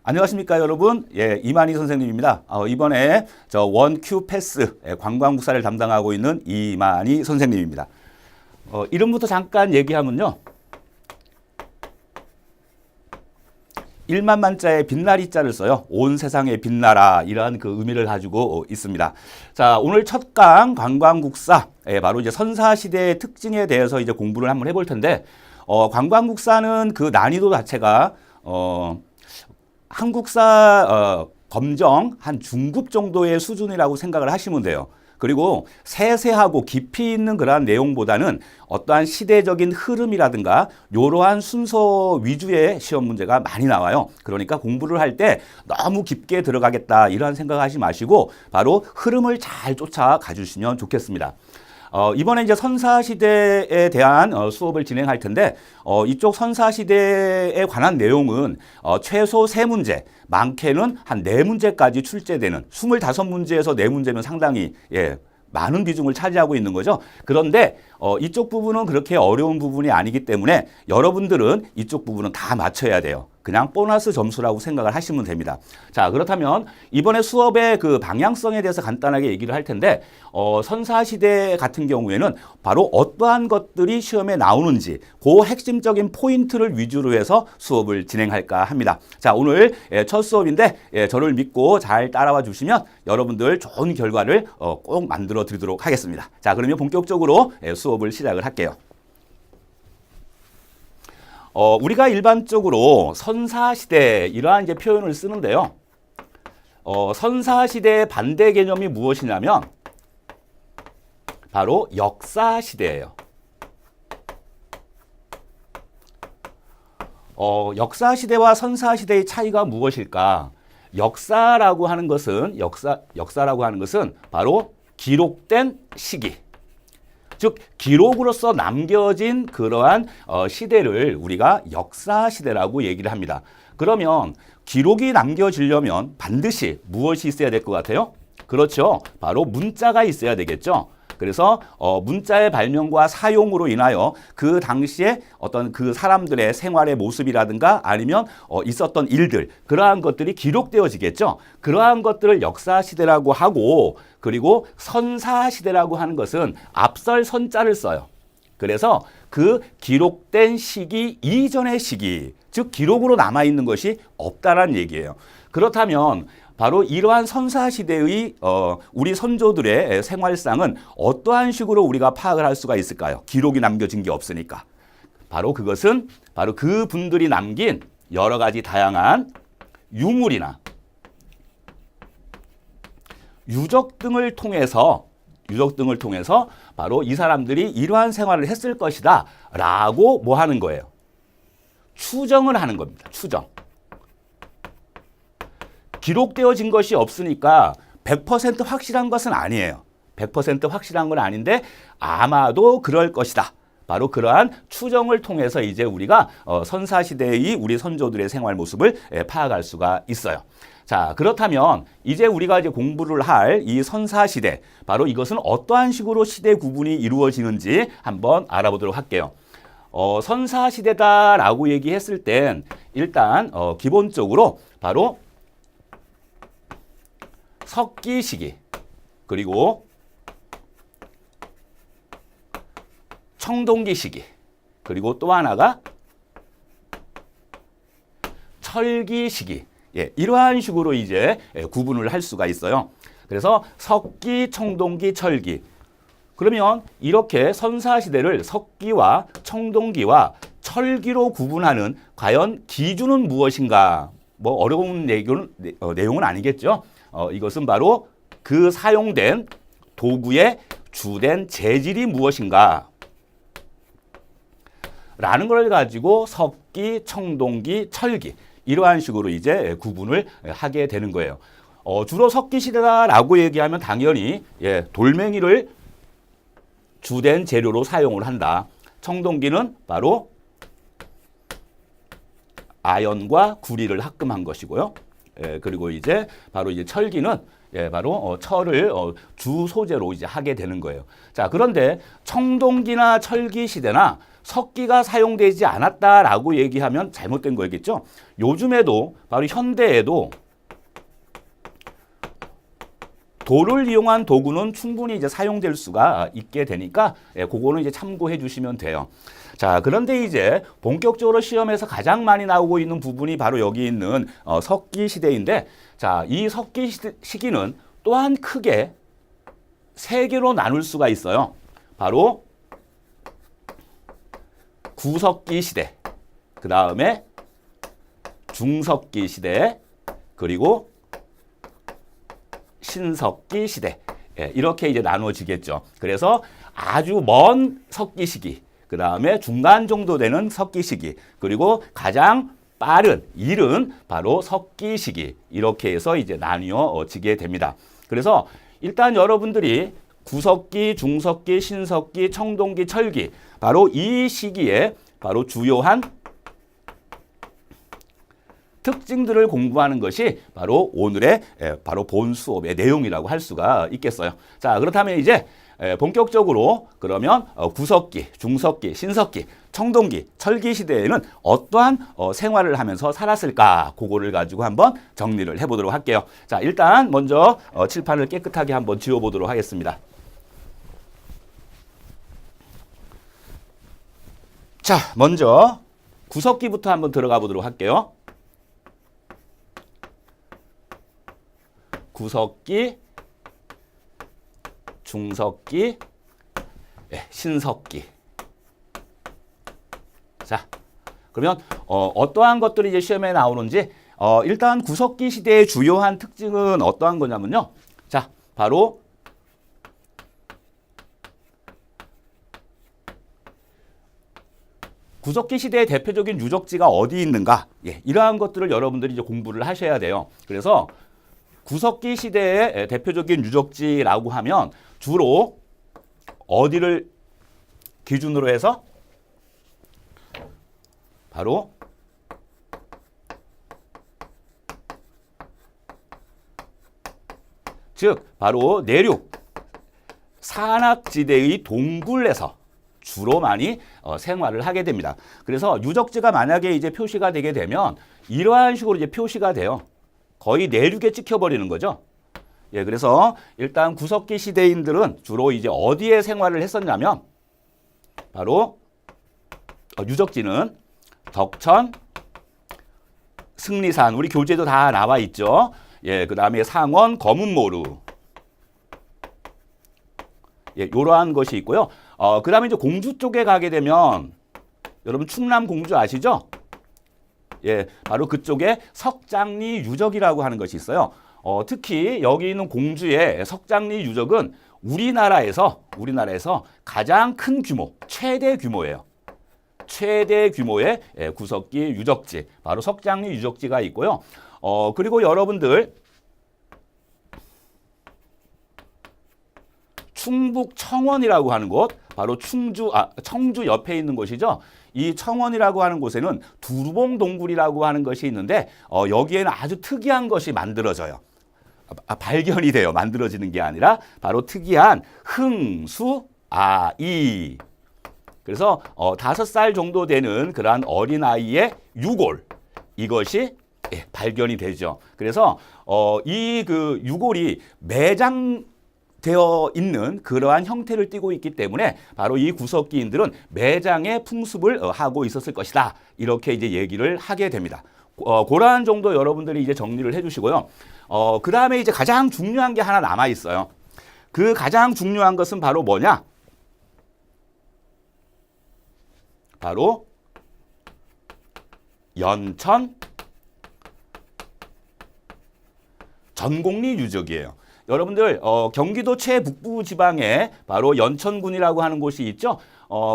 안녕하십니까 여러분. 이만희 선생님입니다. 이번에 저 원큐 패스 관광국사를 담당하고 있는 이만희 선생님입니다. 이름부터 잠깐 얘기하면요. 1만 만자에 빛나리 자를 써요. 온 세상에 빛나라 이러한 그 의미를 가지고 있습니다. 자, 오늘 첫 강 관광국사 바로 이제 선사시대의 특징에 대해서 이제 공부를 한번 해볼 텐데 관광국사는 그 난이도 자체가 한국사 검정 한 중급 정도의 수준이라고 생각을 하시면 돼요. 그리고 세세하고 깊이 있는 그러한 내용보다는 어떠한 시대적인 흐름이라든가 이러한 순서 위주의 시험 문제가 많이 나와요. 그러니까 공부를 할 때 너무 깊게 들어가겠다 이러한 생각하지 마시고 바로 흐름을 잘 쫓아가 주시면 좋겠습니다. 이번에 이제 선사시대에 대한 수업을 진행할 텐데 이쪽 선사시대에 관한 내용은 최소 3문제, 많게는 한 4문제까지 출제되는 25문제에서 4문제면 상당히 많은 비중을 차지하고 있는 거죠. 그런데 이쪽 부분은 그렇게 어려운 부분이 아니기 때문에 여러분들은 이쪽 부분은 다 맞춰야 돼요. 그냥 보너스 점수라고 생각을 하시면 됩니다. 자, 그렇다면 이번에 수업의 그 방향성에 대해서 간단하게 얘기를 할 텐데 선사시대 같은 경우에는 바로 어떠한 것들이 시험에 나오는지 그 핵심적인 포인트를 위주로 해서 수업을 진행할까 합니다. 자, 오늘 첫 수업인데 저를 믿고 잘 따라와 주시면 여러분들 좋은 결과를 꼭 만들어 드리도록 하겠습니다. 자, 그러면 본격적으로 수업을 시작을 할게요. 우리가 일반적으로 선사시대 이러한 이제 표현을 쓰는데요. 선사시대의 반대 개념이 무엇이냐면 바로 역사시대예요. 역사시대와 선사시대의 차이가 무엇일까? 역사라고 하는 것은 역사라고 하는 것은 바로 기록된 시기. 즉 기록으로서 남겨진 그러한 시대를 우리가 역사시대라고 얘기를 합니다. 그러면 기록이 남겨지려면 반드시 무엇이 있어야 될 것 같아요? 그렇죠. 바로 문자가 있어야 되겠죠. 그래서 문자의 발명과 사용으로 인하여 그 당시에 어떤 그 사람들의 생활의 모습이라든가 아니면 있었던 일들 그러한 것들이 기록되어지겠죠. 그러한 것들을 역사시대라고 하고 그리고 선사시대라고 하는 것은 앞설 선자를 써요. 그래서 그 기록된 시기 이전의 시기, 즉 기록으로 남아있는 것이 없다라는 얘기예요. 그렇다면 바로 이러한 선사시대의 우리 선조들의 생활상은 어떠한 식으로 우리가 파악을 할 수가 있을까요? 기록이 남겨진 게 없으니까. 바로 그것은 바로 그 분들이 남긴 여러 가지 다양한 유물이나 유적 등을 통해서 바로 이 사람들이 이러한 생활을 했을 것이다 라고 뭐 하는 거예요? 추정을 하는 겁니다. 추정. 기록되어진 것이 없으니까 100% 확실한 것은 아니에요. 100% 확실한 건 아닌데 아마도 그럴 것이다. 바로 그러한 추정을 통해서 이제 우리가 선사시대의 우리 선조들의 생활 모습을 파악할 수가 있어요. 자, 그렇다면 이제 우리가 이제 공부를 할 이 선사시대, 바로 이것은 어떠한 식으로 시대 구분이 이루어지는지 한번 알아보도록 할게요. 선사시대다라고 얘기했을 땐 일단 기본적으로 바로 석기 시기 그리고 청동기 시기 그리고 또 하나가 철기 시기 이러한 식으로 이제 구분을 할 수가 있어요. 그래서 석기, 청동기, 철기 그러면 이렇게 선사시대를 석기와 청동기와 철기로 구분하는 과연 기준은 무엇인가? 뭐 어려운 내용은 아니겠죠. 이것은 바로 그 사용된 도구의 주된 재질이 무엇인가 라는 걸 가지고 석기, 청동기, 철기 이러한 식으로 이제 구분을 하게 되는 거예요. 주로 석기 시대다라고 얘기하면 당연히 돌멩이를 주된 재료로 사용을 한다. 청동기는 바로 아연과 구리를 합금한 것이고요. 그리고 이제 바로 이제 철기는 바로 철을 주 소재로 이제 하게 되는 거예요. 자, 그런데 청동기나 철기 시대나 석기가 사용되지 않았다라고 얘기하면 잘못된 거겠죠. 요즘에도 바로 현대에도 돌을 이용한 도구는 충분히 이제 사용될 수가 있게 되니까 그거는 이제 참고해 주시면 돼요. 자, 그런데 이제 본격적으로 시험에서 가장 많이 나오고 있는 부분이 바로 여기 있는 석기 시대인데, 자, 이 석기 시기는 또한 크게 세 개로 나눌 수가 있어요. 바로 구석기 시대, 그 다음에 중석기 시대, 그리고 신석기 시대. 이렇게 이제 나눠지겠죠. 그래서 아주 먼 석기 시기, 그 다음에 중간 정도 되는 석기 시기, 그리고 가장 빠른, 이른 바로 석기 시기. 이렇게 해서 이제 나뉘어지게 됩니다. 그래서 일단 여러분들이 구석기, 중석기, 신석기, 청동기, 철기, 바로 이 시기에 바로 주요한 특징들을 공부하는 것이 바로 오늘의 바로 본 수업의 내용이라고 할 수가 있겠어요. 자, 그렇다면 이제 본격적으로 그러면 구석기, 중석기, 신석기, 청동기, 철기 시대에는 어떠한 생활을 하면서 살았을까? 그거를 가지고 한번 정리를 해보도록 할게요. 자, 일단 먼저 칠판을 깨끗하게 한번 지워보도록 하겠습니다. 자, 먼저 구석기부터 한번 들어가 보도록 할게요. 구석기, 중석기, 신석기. 자, 그러면 어떠한 것들이 이제 시험에 나오는지 일단 구석기 시대의 주요한 특징은 어떠한 거냐면요. 자, 바로 구석기 시대의 대표적인 유적지가 어디 있는가? 이러한 것들을 여러분들이 이제 공부를 하셔야 돼요. 그래서 구석기 시대의 대표적인 유적지라고 하면 주로 어디를 기준으로 해서 바로 즉 바로 내륙 산악지대의 동굴에서 주로 많이 생활을 하게 됩니다. 그래서 유적지가 만약에 이제 표시가 되게 되면 이러한 식으로 이제 표시가 돼요. 거의 내륙에 찍혀버리는 거죠. 그래서 일단 구석기 시대인들은 주로 이제 어디에 생활을 했었냐면 바로 유적지는 덕천, 승리산, 우리 교재도 다 나와 있죠. 그 다음에 상원, 검은모루. 이러한 것이 있고요. 그 다음에 이제 공주 쪽에 가게 되면 여러분 충남 공주 아시죠? 바로 그쪽에 석장리 유적이라고 하는 것이 있어요. 특히 여기 있는 공주의 석장리 유적은 우리나라에서 가장 큰 규모, 최대 규모예요. 최대 규모의 구석기 유적지, 바로 석장리 유적지가 있고요. 그리고 여러분들 충북 청원이라고 하는 곳, 바로 청주 옆에 있는 곳이죠. 이 청원이라고 하는 곳에는 두루봉 동굴이라고 하는 것이 있는데 여기에는 아주 특이한 것이 만들어져요. 발견이 돼요. 만들어지는 게 아니라 바로 특이한 흥수아이. 그래서 5살 정도 되는 그러한 어린아이의 유골, 이것이 발견이 되죠. 그래서 이 그 유골이 매장되어 있는 그러한 형태를 띠고 있기 때문에 바로 이 구석기인들은 매장의 풍습을 하고 있었을 것이다. 이렇게 이제 얘기를 하게 됩니다. 그러한 정도 여러분들이 이제 정리를 해주시고요. 그 다음에 이제 가장 중요한 게 하나 남아 있어요. 그 가장 중요한 것은 바로 뭐냐? 바로 연천 전곡리 유적이에요. 여러분들 경기도 최북부 지방에 바로 연천군이라고 하는 곳이 있죠.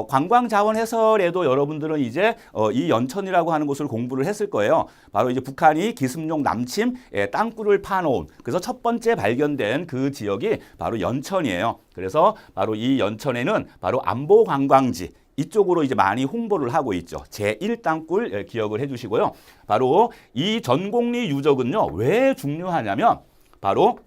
관광자원해설에도 여러분들은 이제 이 연천이라고 하는 곳을 공부를 했을 거예요. 바로 이제 북한이 기습용 남침 땅굴을 파놓은, 그래서 첫 번째 발견된 그 지역이 바로 연천이에요. 그래서 바로 이 연천에는 바로 안보 관광지, 이쪽으로 이제 많이 홍보를 하고 있죠. 제1땅굴 기억을 해주시고요. 바로 이 전곡리 유적은요, 왜 중요하냐면 바로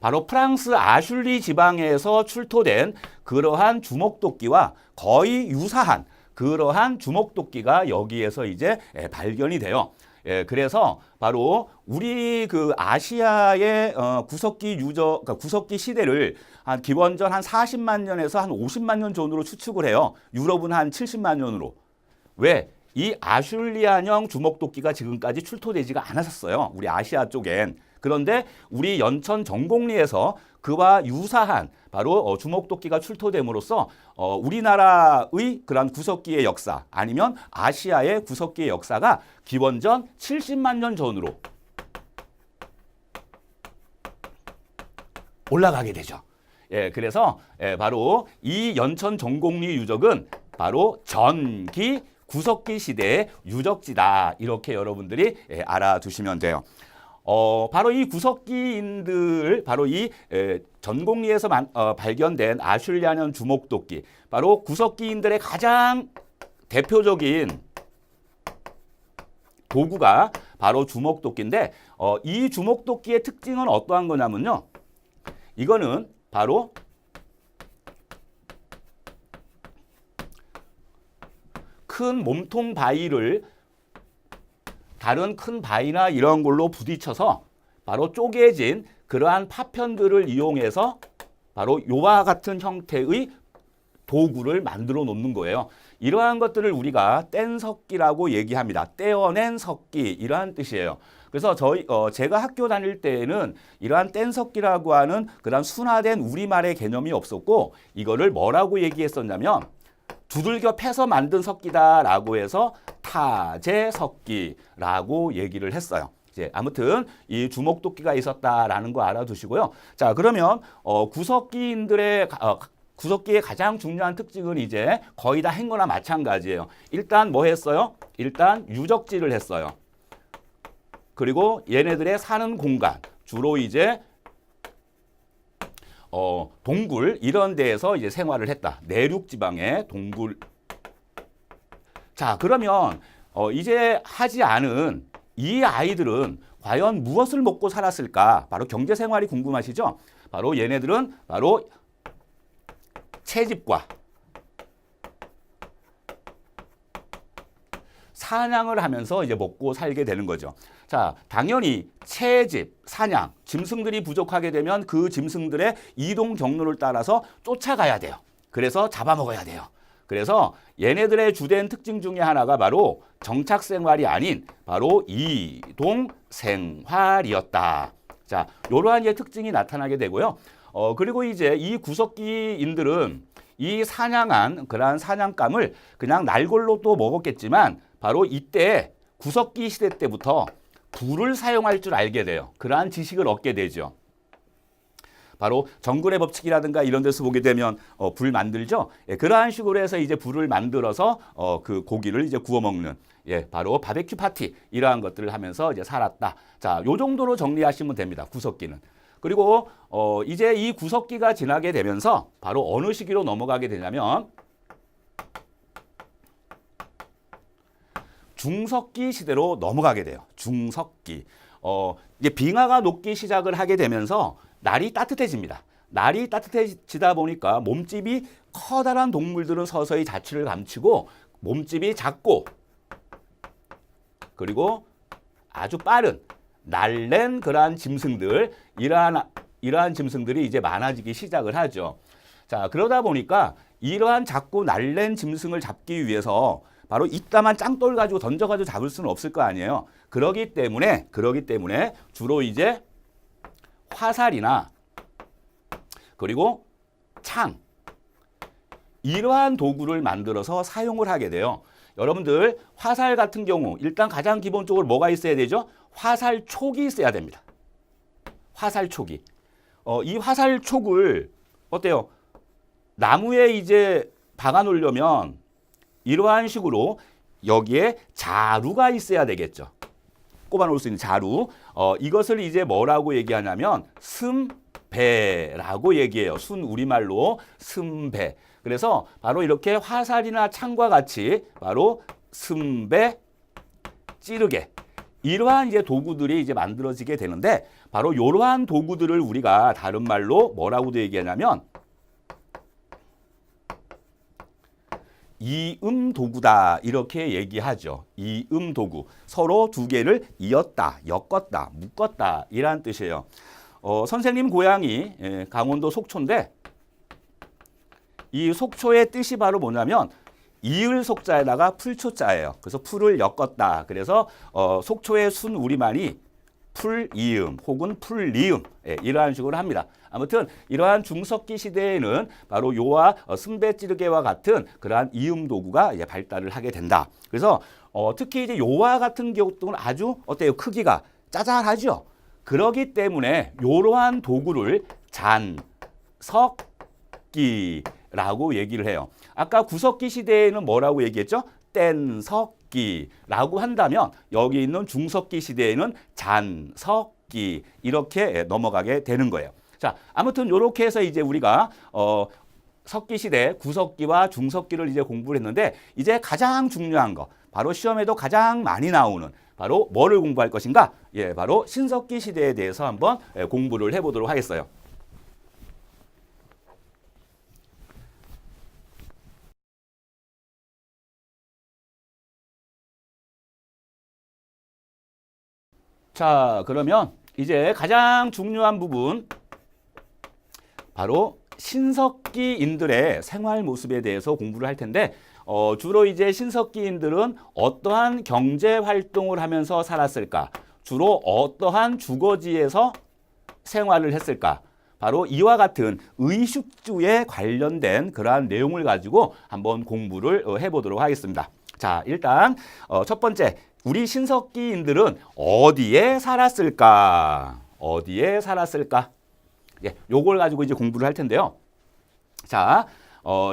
바로 프랑스 아슐리 지방에서 출토된 그러한 주먹도끼와 거의 유사한 그러한 주먹도끼가 여기에서 이제 발견이 돼요. 그래서 바로 우리 그 아시아의 구석기 그러니까 구석기 시대를 한 기원전 한 40만 년에서 한 50만 년 전으로 추측을 해요. 유럽은 한 70만 년으로. 왜? 이 아슐리안형 주먹도끼가 지금까지 출토되지가 않았었어요. 우리 아시아 쪽엔. 그런데 우리 연천 정곡리에서 그와 유사한 바로 주먹도끼가 출토됨으로써 우리나라의 그런 구석기의 역사 아니면 아시아의 구석기의 역사가 기원전 70만 년 전으로 올라가게 되죠. 그래서 바로 이 연천 정곡리 유적은 바로 전기 구석기 시대의 유적지다. 이렇게 여러분들이 알아두시면 돼요. 바로 이 구석기인들, 바로 이 전곡리에서 발견된 아슐리안형 주먹도끼, 바로 구석기인들의 가장 대표적인 도구가 바로 주먹도끼인데, 이 주먹도끼의 특징은 어떠한 거냐면요. 이거는 바로 큰 몸통 바위를 다른 큰 바위나 이런 걸로 부딪혀서 바로 쪼개진 그러한 파편들을 이용해서 바로 요와 같은 형태의 도구를 만들어 놓는 거예요. 이러한 것들을 우리가 뗀석기라고 얘기합니다. 떼어낸 석기 이러한 뜻이에요. 그래서 제가 학교 다닐 때에는 이러한 뗀석기라고 하는 그런 순화된 우리말의 개념이 없었고 이거를 뭐라고 얘기했었냐면 두들겨 패서 만든 석기다라고 해서 타제석기라고 얘기를 했어요. 이제 아무튼 이 주먹도끼가 있었다라는 거 알아두시고요. 자, 그러면 구석기의 가장 중요한 특징은 이제 거의 다 한 거나 마찬가지예요. 일단 뭐 했어요? 일단 유적지를 했어요. 그리고 얘네들의 사는 공간, 주로 이제 동굴 이런 데에서 이제 생활을 했다. 내륙 지방의 동굴. 자, 그러면 이제 하지 않은 이 아이들은 과연 무엇을 먹고 살았을까? 바로 경제 생활이 궁금하시죠? 바로 얘네들은 바로 채집과 사냥을 하면서 이제 먹고 살게 되는 거죠. 자, 당연히 채집, 사냥, 짐승들이 부족하게 되면 그 짐승들의 이동 경로를 따라서 쫓아가야 돼요. 그래서 잡아먹어야 돼요. 그래서 얘네들의 주된 특징 중에 하나가 바로 정착 생활이 아닌 바로 이동 생활이었다. 자, 이러한 특징이 나타나게 되고요. 그리고 이제 이 구석기인들은 이 사냥한 그러한 사냥감을 그냥 날골로 또 먹었겠지만 바로 이때 구석기 시대 때부터 불을 사용할 줄 알게 돼요. 그러한 지식을 얻게 되죠. 바로 정글의 법칙이라든가 이런 데서 보게 되면 불 만들죠. 그러한 식으로 해서 이제 불을 만들어서 그 고기를 이제 구워 먹는 바로 바베큐 파티 이러한 것들을 하면서 이제 살았다. 자, 요 정도로 정리하시면 됩니다. 구석기는. 그리고 이제 이 구석기가 지나게 되면서 바로 어느 시기로 넘어가게 되냐면 중석기 시대로 넘어가게 돼요. 중석기. 이제 빙하가 녹기 시작을 하게 되면서 날이 따뜻해집니다. 날이 따뜻해지다 보니까 몸집이 커다란 동물들은 서서히 자취를 감추고 몸집이 작고 그리고 아주 빠른 날랜 그러한 짐승들 이러한 짐승들이 이제 많아지기 시작을 하죠. 자, 그러다 보니까 이러한 작고 날랜 짐승을 잡기 위해서 바로 이따만 짱돌 가지고 던져가지고 잡을 수는 없을 거 아니에요. 그러기 때문에 주로 이제 화살이나 그리고 창 이러한 도구를 만들어서 사용을 하게 돼요. 여러분들 화살 같은 경우 일단 가장 기본적으로 뭐가 있어야 되죠? 화살촉이 있어야 됩니다. 화살촉이. 이 화살촉을 어때요? 나무에 이제 박아 놓으려면 이러한 식으로 여기에 자루가 있어야 되겠죠. 꼽아 놓을 수 있는 자루. 이것을 이제 뭐라고 얘기하냐면 슴배라고 얘기해요. 순 우리말로 슴배. 그래서 바로 이렇게 화살이나 창과 같이 바로 슴배, 찌르개 이러한 이제 도구들이 이제 만들어지게 되는데 바로 이러한 도구들을 우리가 다른 말로 뭐라고도 얘기하냐면 이음 도구다 이렇게 얘기하죠. 이음 도구. 서로 두 개를 이었다, 엮었다, 묶었다 이란 뜻이에요. 선생님 고향이 강원도 속초인데 이 속초의 뜻이 바로 뭐냐면 이을 속자에다가 풀초자예요. 그래서 풀을 엮었다. 그래서 속초의 순 우리말이 풀이음 혹은 풀리음 이러한 식으로 합니다. 아무튼 이러한 중석기 시대에는 바로 요와 승배찌르개와 같은 그러한 이음 도구가 이제 발달을 하게 된다. 그래서 특히 이제 요와 같은 경우는 아주 어때요? 크기가 짜잘하죠. 그러기 때문에 이러한 도구를 잔석기라고 얘기를 해요. 아까 구석기 시대에는 뭐라고 얘기했죠? 뗀석기라고 한다면 여기 있는 중석기 시대에는 잔석기 이렇게 넘어가게 되는 거예요. 자, 아무튼 이렇게 해서 이제 우리가 석기 시대 구석기와 중석기를 이제 공부를 했는데 이제 가장 중요한 거 바로 시험에도 가장 많이 나오는 바로 뭐를 공부할 것인가? 예, 바로 신석기 시대에 대해서 한번 공부를 해보도록 하겠어요. 자, 그러면 이제 가장 중요한 부분 바로 신석기인들의 생활 모습에 대해서 공부를 할 텐데 주로 이제 신석기인들은 어떠한 경제 활동을 하면서 살았을까? 주로 어떠한 주거지에서 생활을 했을까? 바로 이와 같은 의식주에 관련된 그러한 내용을 가지고 한번 공부를 해보도록 하겠습니다. 자, 일단 첫 번째 우리 신석기인들은 어디에 살았을까? 어디에 살았을까? 예, 요걸 가지고 이제 공부를 할 텐데요. 자,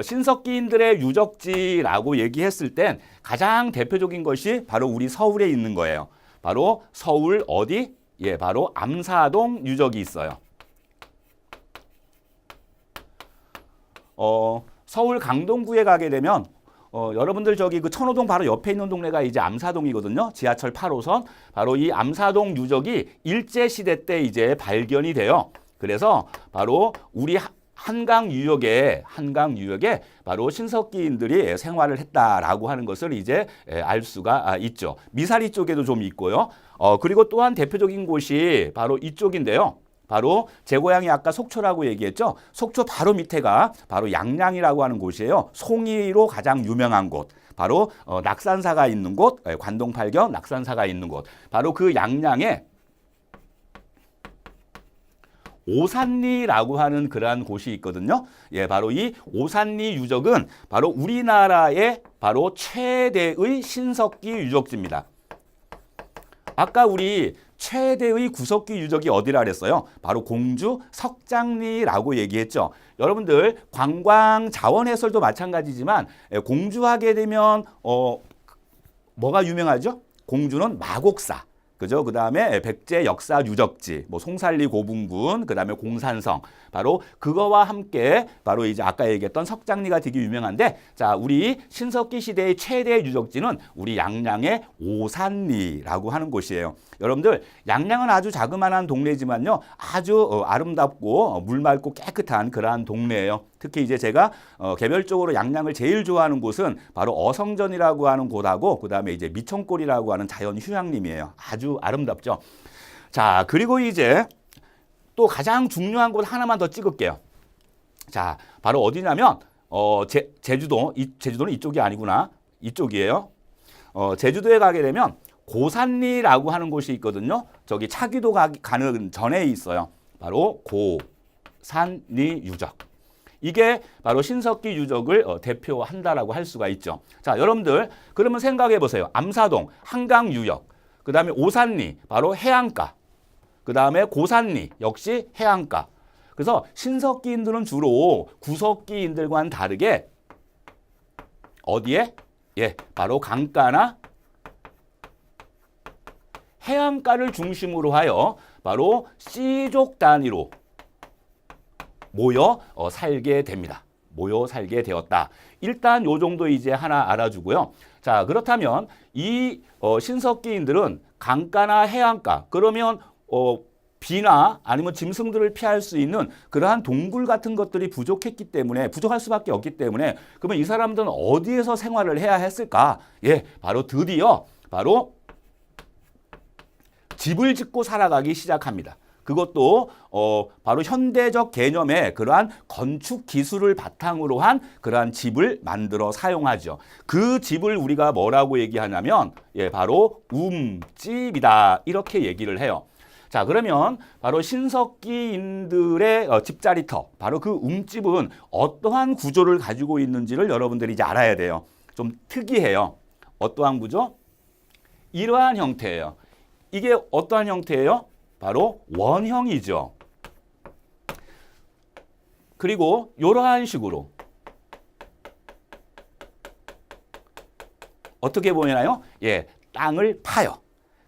신석기인들의 유적지라고 얘기했을 땐 가장 대표적인 것이 바로 우리 서울에 있는 거예요. 바로 서울 어디? 예, 바로 암사동 유적이 있어요. 서울 강동구에 가게 되면 여러분들 저기 그 천호동 바로 옆에 있는 동네가 이제 암사동이거든요. 지하철 8호선. 바로 이 암사동 유적이 일제시대 때 이제 발견이 돼요. 그래서 바로 우리 한강 유역에 바로 신석기인들이 생활을 했다라고 하는 것을 이제 알 수가 있죠. 미사리 쪽에도 좀 있고요. 그리고 또한 대표적인 곳이 바로 이쪽인데요. 바로 제 고향이 아까 속초라고 얘기했죠. 속초 바로 밑에가 바로 양양이라고 하는 곳이에요. 송이로 가장 유명한 곳. 바로 낙산사가 있는 곳, 관동팔경 낙산사가 있는 곳. 바로 그 양양에 오산리라고 하는 그러한 곳이 있거든요. 예, 바로 이 오산리 유적은 바로 우리나라의 바로 최대의 신석기 유적지입니다. 아까 우리 최대의 구석기 유적이 어디라 그랬어요? 바로 공주 석장리라고 얘기했죠. 여러분들 관광 자원 해설도 마찬가지지만 공주하게 되면 뭐가 유명하죠? 공주는 마곡사. 그죠? 그 다음에 백제 역사 유적지, 뭐 송살리 고분군, 그 다음에 공산성. 바로 그거와 함께 바로 이제 아까 얘기했던 석장리가 되게 유명한데, 자, 우리 신석기 시대의 최대 유적지는 우리 양양의 오산리라고 하는 곳이에요. 여러분들, 양양은 아주 자그마한 동네지만요, 아주 아름답고 물 맑고 깨끗한 그러한 동네예요. 특히 이제 제가 개별적으로 양양을 제일 좋아하는 곳은 바로 어성전이라고 하는 곳하고 그 다음에 이제 미천골이라고 하는 자연 휴양림이에요. 아주 아름답죠. 자, 그리고 이제 또 가장 중요한 곳 하나만 더 찍을게요. 자, 바로 어디냐면 제주도는 이쪽이 아니구나. 이쪽이에요. 제주도에 가게 되면 고산리라고 하는 곳이 있거든요. 저기 차기도 가는 전에 있어요. 바로 고산리 유적. 이게 바로 신석기 유적을 대표한다라고 할 수가 있죠. 자, 여러분들 그러면 생각해 보세요. 암사동, 한강 유역, 그 다음에 오산리, 바로 해안가, 그 다음에 고산리, 역시 해안가. 그래서 신석기인들은 주로 구석기인들과는 다르게 어디에? 예, 바로 강가나 해안가를 중심으로 하여 바로 C족 단위로 모여 살게 됩니다. 모여 살게 되었다. 일단 요 정도 이제 하나 알아주고요. 자, 그렇다면 이 신석기인들은 강가나 해안가, 그러면 비나 아니면 짐승들을 피할 수 있는 그러한 동굴 같은 것들이 부족할 수밖에 없기 때문에 그러면 이 사람들은 어디에서 생활을 해야 했을까? 예, 바로 드디어 바로 집을 짓고 살아가기 시작합니다. 그것도 바로 현대적 개념의 그러한 건축 기술을 바탕으로 한 그러한 집을 만들어 사용하죠. 그 집을 우리가 뭐라고 얘기하냐면 예, 바로 움집이다 이렇게 얘기를 해요. 자, 그러면 바로 신석기인들의 집자리터, 바로 그 움집은 어떠한 구조를 가지고 있는지를 여러분들이 이제 알아야 돼요. 좀 특이해요. 어떠한 구조? 이러한 형태예요. 이게 어떠한 형태예요? 바로 원형이죠. 그리고 이러한 식으로 어떻게 보이나요? 예, 땅을 파요.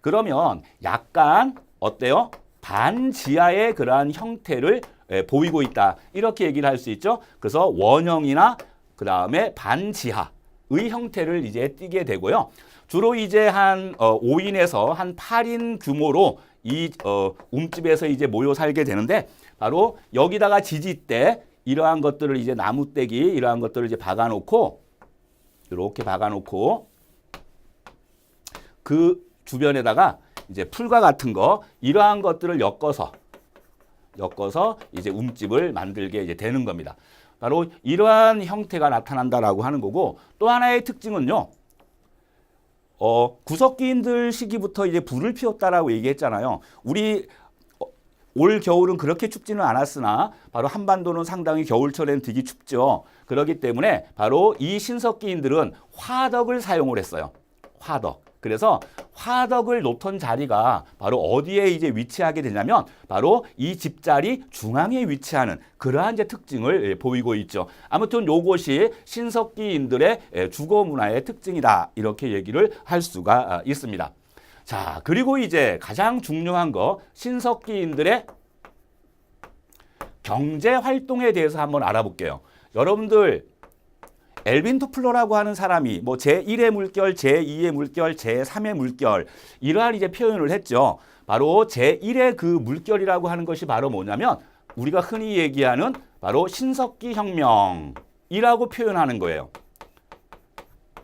그러면 약간 어때요? 반지하의 그러한 형태를 보이고 있다. 이렇게 얘기를 할 수 있죠. 그래서 원형이나 그 다음에 반지하의 형태를 이제 띠게 되고요. 주로 이제 한 5인에서 한 8인 규모로 이 움집에서 이제 모여 살게 되는데 바로 여기다가 지지대 이러한 것들을 이제 나무떼기 이러한 것들을 이제 박아놓고 이렇게 박아놓고 그 주변에다가 이제 풀과 같은 거 이러한 것들을 엮어서 이제 움집을 만들게 이제 되는 겁니다. 바로 이러한 형태가 나타난다라고 하는 거고 또 하나의 특징은요. 구석기인들 시기부터 이제 불을 피웠다라고 얘기했잖아요. 우리 올 겨울은 그렇게 춥지는 않았으나 바로 한반도는 상당히 겨울철엔 되게 춥죠. 그렇기 때문에 바로 이 신석기인들은 화덕을 사용을 했어요. 화덕. 그래서 화덕을 놓던 자리가 바로 어디에 이제 위치하게 되냐면 바로 이 집자리 중앙에 위치하는 그러한 이제 특징을 보이고 있죠. 아무튼 요것이 신석기인들의 주거 문화의 특징이다. 이렇게 얘기를 할 수가 있습니다. 자, 그리고 이제 가장 중요한 거 신석기인들의 경제 활동에 대해서 한번 알아볼게요. 여러분들 엘빈 토플러라고 하는 사람이 뭐 제1의 물결, 제2의 물결, 제3의 물결 이러한 이제 표현을 했죠. 바로 제1의 그 물결이라고 하는 것이 바로 뭐냐면 우리가 흔히 얘기하는 바로 신석기 혁명이라고 표현하는 거예요.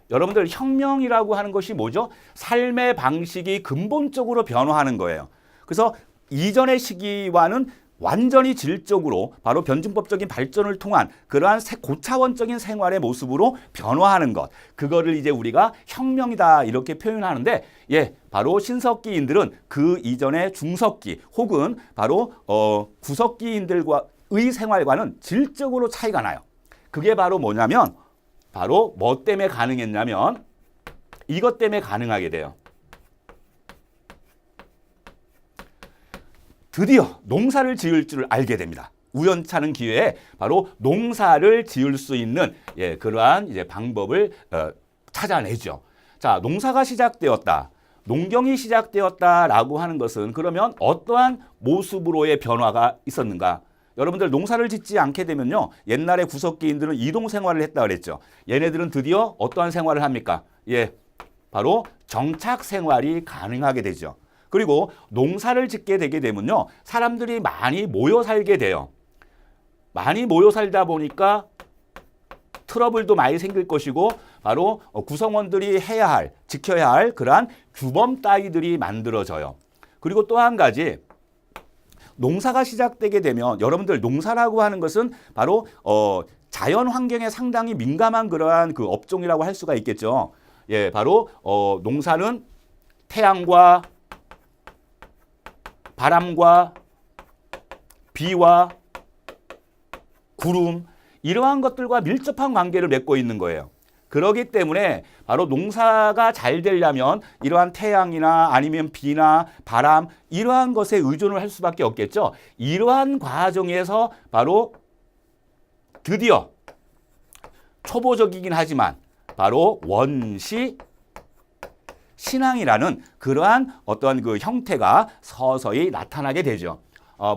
여러분들 혁명이라고 하는 것이 뭐죠? 삶의 방식이 근본적으로 변화하는 거예요. 그래서 이전의 시기와는 완전히 질적으로 바로 변증법적인 발전을 통한 그러한 고차원적인 생활의 모습으로 변화하는 것. 그거를 이제 우리가 혁명이다 이렇게 표현하는데 예, 바로 신석기인들은 그 이전의 중석기 혹은 바로 구석기인들과의 생활과는 질적으로 차이가 나요. 그게 바로 뭐냐면 바로 뭐 때문에 가능했냐면 이것 때문에 가능하게 돼요. 드디어 농사를 지을 줄 알게 됩니다. 우연찮은 기회에 바로 농사를 지을 수 있는 그러한 이제 방법을 찾아내죠. 자, 농사가 시작되었다. 농경이 시작되었다라고 하는 것은 그러면 어떠한 모습으로의 변화가 있었는가? 여러분들 농사를 짓지 않게 되면요. 옛날에 구석기인들은 이동 생활을 했다 그랬죠. 얘네들은 드디어 어떠한 생활을 합니까? 예, 바로 정착 생활이 가능하게 되죠. 그리고 농사를 짓게 되게 되면요. 사람들이 많이 모여 살게 돼요. 많이 모여 살다 보니까 트러블도 많이 생길 것이고 바로 구성원들이 지켜야 할 그러한 규범 따위들이 만들어져요. 그리고 또 한 가지 농사가 시작되게 되면 여러분들 농사라고 하는 것은 바로 자연 환경에 상당히 민감한 그러한 그 업종이라고 할 수가 있겠죠. 예, 바로 농사는 태양과 바람과 비와 구름 이러한 것들과 밀접한 관계를 맺고 있는 거예요. 그렇기 때문에 바로 농사가 잘 되려면 이러한 태양이나 아니면 비나 바람 이러한 것에 의존을 할 수밖에 없겠죠. 이러한 과정에서 바로 드디어 초보적이긴 하지만 바로 원시 신앙이라는 그러한 어떤 그 형태가 서서히 나타나게 되죠.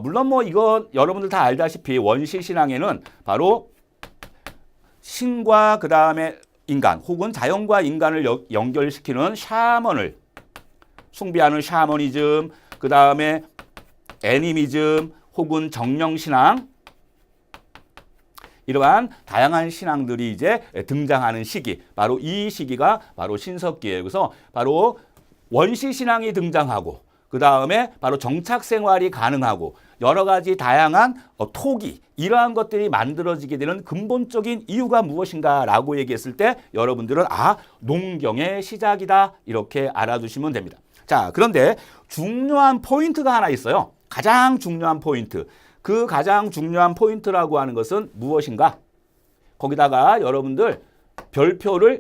물론 뭐 이거 여러분들 다 알다시피 원시 신앙에는 바로 신과 그 다음에 인간 혹은 자연과 인간을 연결시키는 샤먼을 숭배하는 샤머니즘, 그 다음에 애니미즘 혹은 정령신앙, 이러한 다양한 신앙들이 이제 등장하는 시기, 바로 이 시기가 바로 신석기예요. 그래서 바로 원시 신앙이 등장하고 그 다음에 바로 정착 생활이 가능하고 여러 가지 다양한 토기, 이러한 것들이 만들어지게 되는 근본적인 이유가 무엇인가라고 얘기했을 때 여러분들은 농경의 시작이다, 이렇게 알아두시면 됩니다. 자, 그런데 중요한 포인트가 하나 있어요. 가장 중요한 포인트. 그 가장 중요한 포인트라고 하는 것은 무엇인가? 거기다가 여러분들 별표를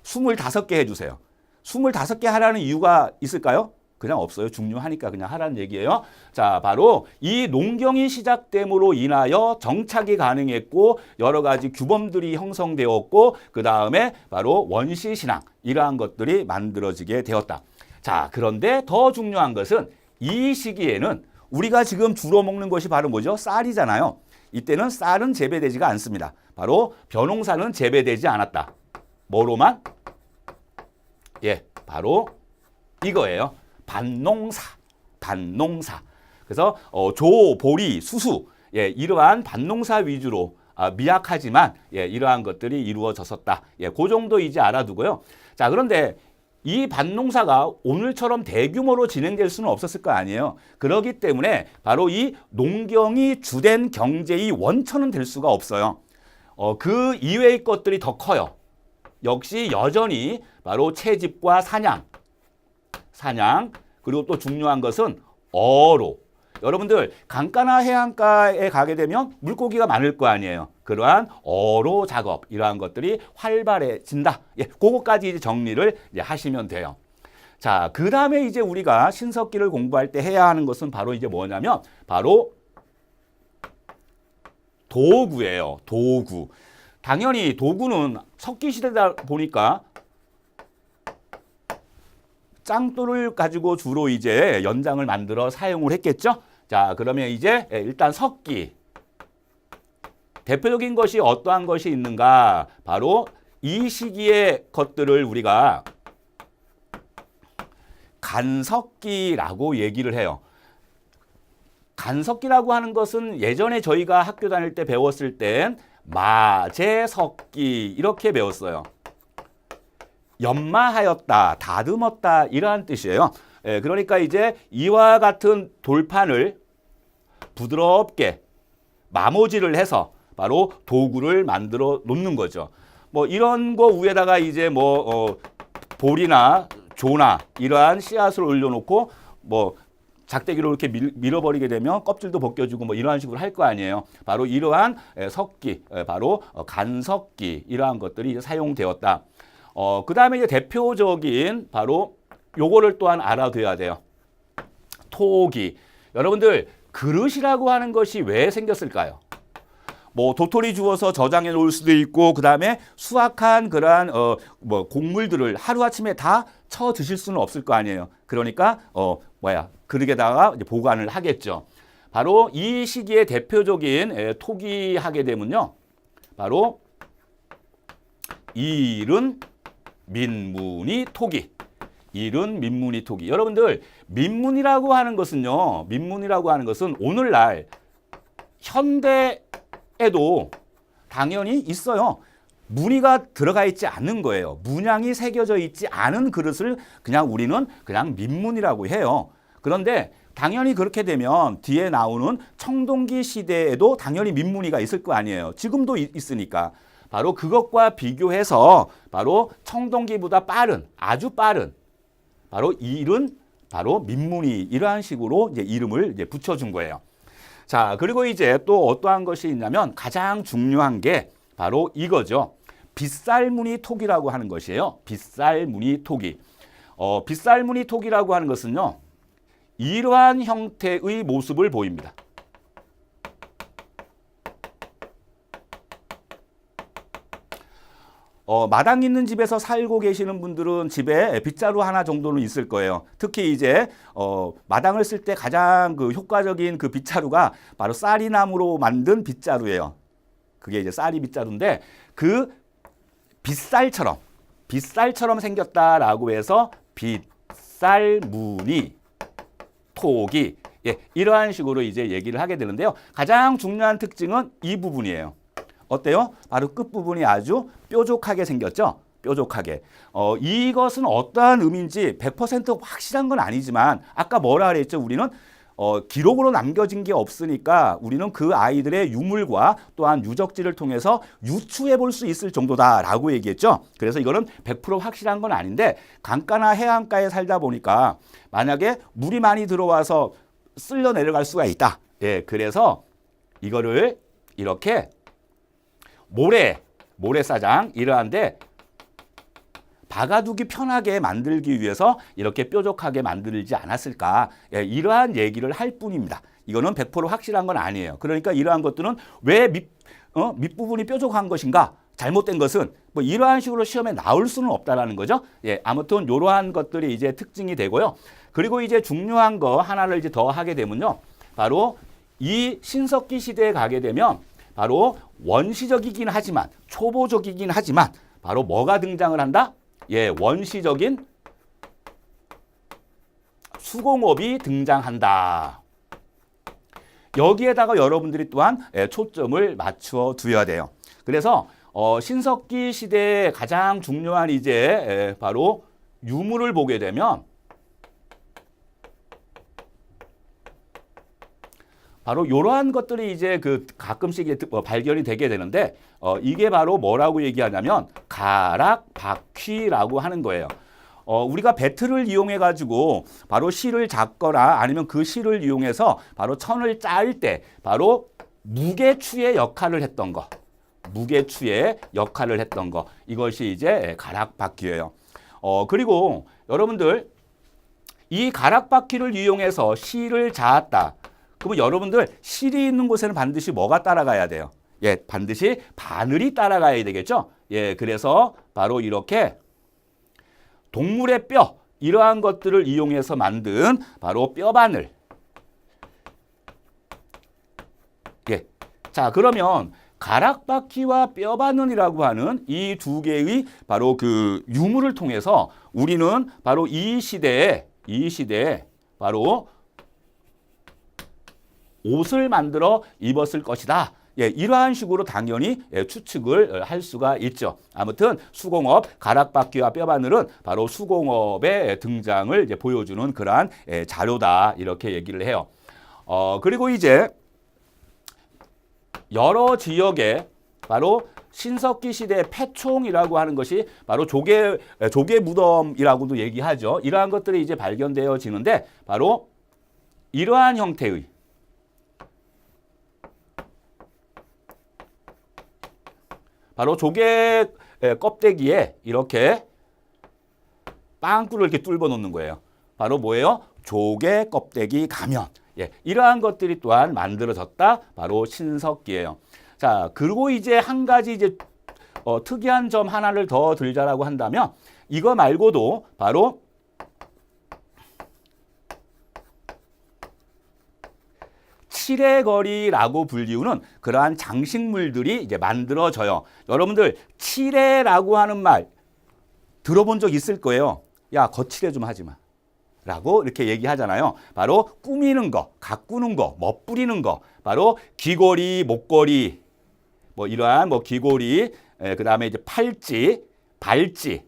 25개 해주세요. 25개 하라는 이유가 있을까요? 그냥 없어요. 중요하니까 그냥 하라는 얘기예요. 자, 바로 이 농경이 시작됨으로 인하여 정착이 가능했고 여러 가지 규범들이 형성되었고 그 다음에 바로 원시신앙, 이러한 것들이 만들어지게 되었다. 자, 그런데 더 중요한 것은 이 시기에는 우리가 지금 주로 먹는 것이 바로 뭐죠? 쌀이잖아요. 이때는 쌀은 재배되지가 않습니다. 바로 벼농사는 재배되지 않았다. 뭐로만? 바로 이거예요. 밭농사. 그래서 조, 보리, 수수, 이러한 밭농사 위주로 미약하지만 이러한 것들이 이루어졌었다. 그 정도 이제 알아두고요. 자, 그런데 이 밭농사가 오늘처럼 대규모로 진행될 수는 없었을 거 아니에요. 그렇기 때문에 바로 이 농경이 주된 경제의 원천은 될 수가 없어요. 그 이외의 것들이 더 커요. 역시 여전히 바로 채집과 사냥, 그리고 또 중요한 것은 어로. 여러분들 강가나 해안가에 가게 되면 물고기가 많을 거 아니에요. 그러한 어로 작업, 이러한 것들이 활발해진다. 그거까지 이제 정리를 이제 하시면 돼요. 자, 그 다음에 이제 우리가 신석기를 공부할 때 해야 하는 것은 바로 이제 뭐냐면 바로 도구예요. 도구. 당연히 도구는 석기 시대다 보니까 짱돌을 가지고 주로 이제 연장을 만들어 사용을 했겠죠. 자, 그러면 이제 일단 석기. 대표적인 것이 어떠한 것이 있는가? 바로 이 시기의 것들을 우리가 간석기라고 얘기를 해요. 간석기라고 하는 것은 예전에 저희가 학교 다닐 때 배웠을 땐 마제석기 이렇게 배웠어요. 연마하였다, 다듬었다, 이러한 뜻이에요. 그러니까 이제 이와 같은 돌판을 부드럽게 마모질을 해서 바로 도구를 만들어 놓는 거죠. 뭐 이런 거 위에다가 이제 볼이나 조나 이러한 씨앗을 올려놓고 작대기로 이렇게 밀어버리게 되면 껍질도 벗겨주고 이러한 식으로 할 거 아니에요. 바로 이러한 석기, 바로 간석기, 이러한 것들이 이제 사용되었다. 그 다음에 이제 대표적인 바로 요거를 또한 알아둬야 돼요. 토기. 여러분들 그릇이라고 하는 것이 왜 생겼을까요? 도토리 주워서 저장해 놓을 수도 있고 그 다음에 수확한 그러한 곡물들을 하루아침에 다 쳐 드실 수는 없을 거 아니에요. 그러니까 그릇에다가 이제 보관을 하겠죠. 바로 이 시기에 대표적인 토기하게 되면요. 바로 일은 민문이 토기. 여러분들 민문이라고 하는 것은요. 오늘날 현대에도 당연히 있어요. 무늬가 들어가 있지 않는 거예요. 문양이 새겨져 있지 않은 그릇을 우리는 민문이라고 해요. 그런데 당연히 그렇게 되면 뒤에 나오는 청동기 시대에도 당연히 민무늬가 있을 거 아니에요. 지금도 있으니까. 바로 그것과 비교해서 바로 청동기보다 아주 빠른 바로 바로 민무늬, 이러한 식으로 이제 이름을 이제 붙여준 거예요. 자, 그리고 이제 또 어떠한 것이 있냐면 가장 중요한 게 바로 이거죠. 빗살무늬 토기라고 하는 것이에요. 빗살무늬 토기. 빗살무늬 토기라고 하는 것은요. 이러한 형태의 모습을 보입니다. 마당 있는 집에서 살고 계시는 분들은 집에 빗자루 하나 정도는 있을 거예요. 특히 이제 마당을 쓸 때 가장 그 효과적인 그 빗자루가 바로 쌀이나무로 만든 빗자루예요. 그게 이제 쌀이 빗자루인데 그 빗살처럼 생겼다라고 해서 빗살무늬 토기, 예, 이러한 식으로 이제 얘기를 하게 되는데요. 가장 중요한 특징은 이 부분이에요. 어때요? 바로 끝부분이 아주 뾰족하게 생겼죠? 뾰족하게. 이것은 어떠한 의미인지 100% 확실한 건 아니지만 아까 뭐라 그랬죠? 우리는 기록으로 남겨진 게 없으니까 우리는 그 아이들의 유물과 또한 유적지를 통해서 유추해 볼 수 있을 정도다라고 얘기했죠. 그래서 이거는 100% 확실한 건 아닌데 강가나 해안가에 살다 보니까 만약에 물이 많이 들어와서 쓸려 내려갈 수가 있다. 예, 그래서 이거를 이렇게 모래사장 이러한데 박아두기 편하게 만들기 위해서 이렇게 뾰족하게 만들지 않았을까. 예, 이러한 얘기를 할 뿐입니다. 이거는 100% 확실한 건 아니에요. 그러니까 이러한 것들은 왜 밑부분이 뾰족한 것인가? 잘못된 것은 뭐 이러한 식으로 시험에 나올 수는 없다라는 거죠. 예, 아무튼 이러한 것들이 이제 특징이 되고요. 그리고 이제 중요한 거 하나를 이제 더 하게 되면요. 바로 이 신석기 시대에 가게 되면 바로 원시적이긴 하지만 초보적이긴 하지만 바로 뭐가 등장을 한다? 예, 원시적인 수공업이 등장한다. 여기에다가 여러분들이 또한 초점을 맞추어 두어야 돼요. 그래서 신석기 시대의 가장 중요한 이제 바로 유물을 보게 되면 바로 이러한 것들이 이제 그 가끔씩 발견이 되게 되는데 이게 바로 뭐라고 얘기하냐면 가락바퀴라고 하는 거예요. 우리가 배틀을 이용해 가지고 바로 실을 잡거나 아니면 그 실을 이용해서 바로 천을 짤 때 바로 무게추의 역할을 했던 거. 무게추의 역할을 했던 거. 이것이 이제 가락바퀴예요. 그리고 여러분들 이 가락바퀴를 이용해서 실을 자았다. 그러면 여러분들 실이 있는 곳에는 반드시 뭐가 따라가야 돼요? 예, 반드시 바늘이 따라가야 되겠죠? 예, 그래서 바로 이렇게 동물의 뼈, 이러한 것들을 이용해서 만든 바로 뼈바늘. 예. 자, 그러면 가락바퀴와 뼈바늘이라고 하는 이 두 개의 바로 그 유물을 통해서 우리는 바로 이 시대에 바로 옷을 만들어 입었을 것이다. 예, 이러한 식으로 당연히 추측을 할 수가 있죠. 아무튼 수공업, 가락바퀴와 뼈바늘은 바로 수공업의 등장을 이제 보여주는 그러한 자료다. 이렇게 얘기를 해요. 그리고 이제 여러 지역에 바로 신석기 시대의 패총이라고 하는 것이 바로 조개 무덤이라고도 얘기하죠. 이러한 것들이 이제 발견되어지는데 바로 이러한 형태의 바로 조개 껍데기에 이렇게 빵꾸를 이렇게 뚫어 놓는 거예요. 바로 뭐예요? 조개 껍데기 가면. 예, 이러한 것들이 또한 만들어졌다. 바로 신석기예요. 자, 그리고 이제 한 가지 이제 특이한 점 하나를 더 들자라고 한다면 이거 말고도 바로 칠해거리라고 불리우는 그러한 장식물들이 이제 만들어져요. 여러분들 칠해라고 하는 말 들어본 적 있을 거예요. 야, 거칠해 좀 하지 마. 라고 이렇게 얘기하잖아요. 바로 꾸미는 거, 가꾸는 거, 멋부리는 거. 바로 귀걸이, 목걸이, 뭐 이러한 뭐 귀걸이, 그 다음에 이제 팔찌, 발찌.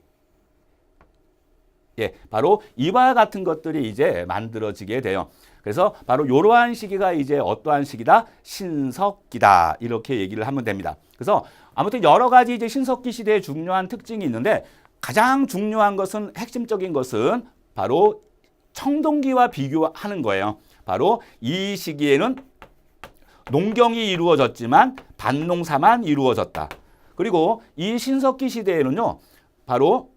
예, 바로 이와 같은 것들이 이제 만들어지게 돼요. 그래서 바로 이러한 시기가 이제 어떠한 시기다? 신석기다. 이렇게 얘기를 하면 됩니다. 그래서 아무튼 여러 가지 이제 신석기 시대의 중요한 특징이 있는데 가장 중요한 것은 핵심적인 것은 바로 청동기와 비교하는 거예요. 바로 이 시기에는 농경이 이루어졌지만 밭농사만 이루어졌다. 그리고 이 신석기 시대에는요. 바로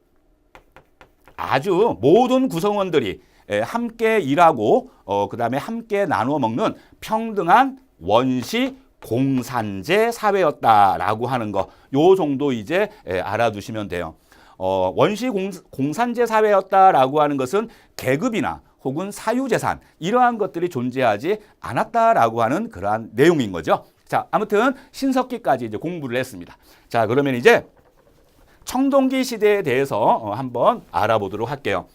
아주 모든 구성원들이 함께 일하고 그 다음에 함께 나누어 먹는 평등한 원시 공산제 사회였다라고 하는 거, 요 정도 이제 알아두시면 돼요. 원시 공산제 사회였다라고 하는 것은 계급이나 혹은 사유재산 이러한 것들이 존재하지 않았다라고 하는 그러한 내용인 거죠. 자, 아무튼 신석기까지 이제 공부를 했습니다. 자, 그러면 이제 청동기 시대에 대해서 한번 알아보도록 할게요.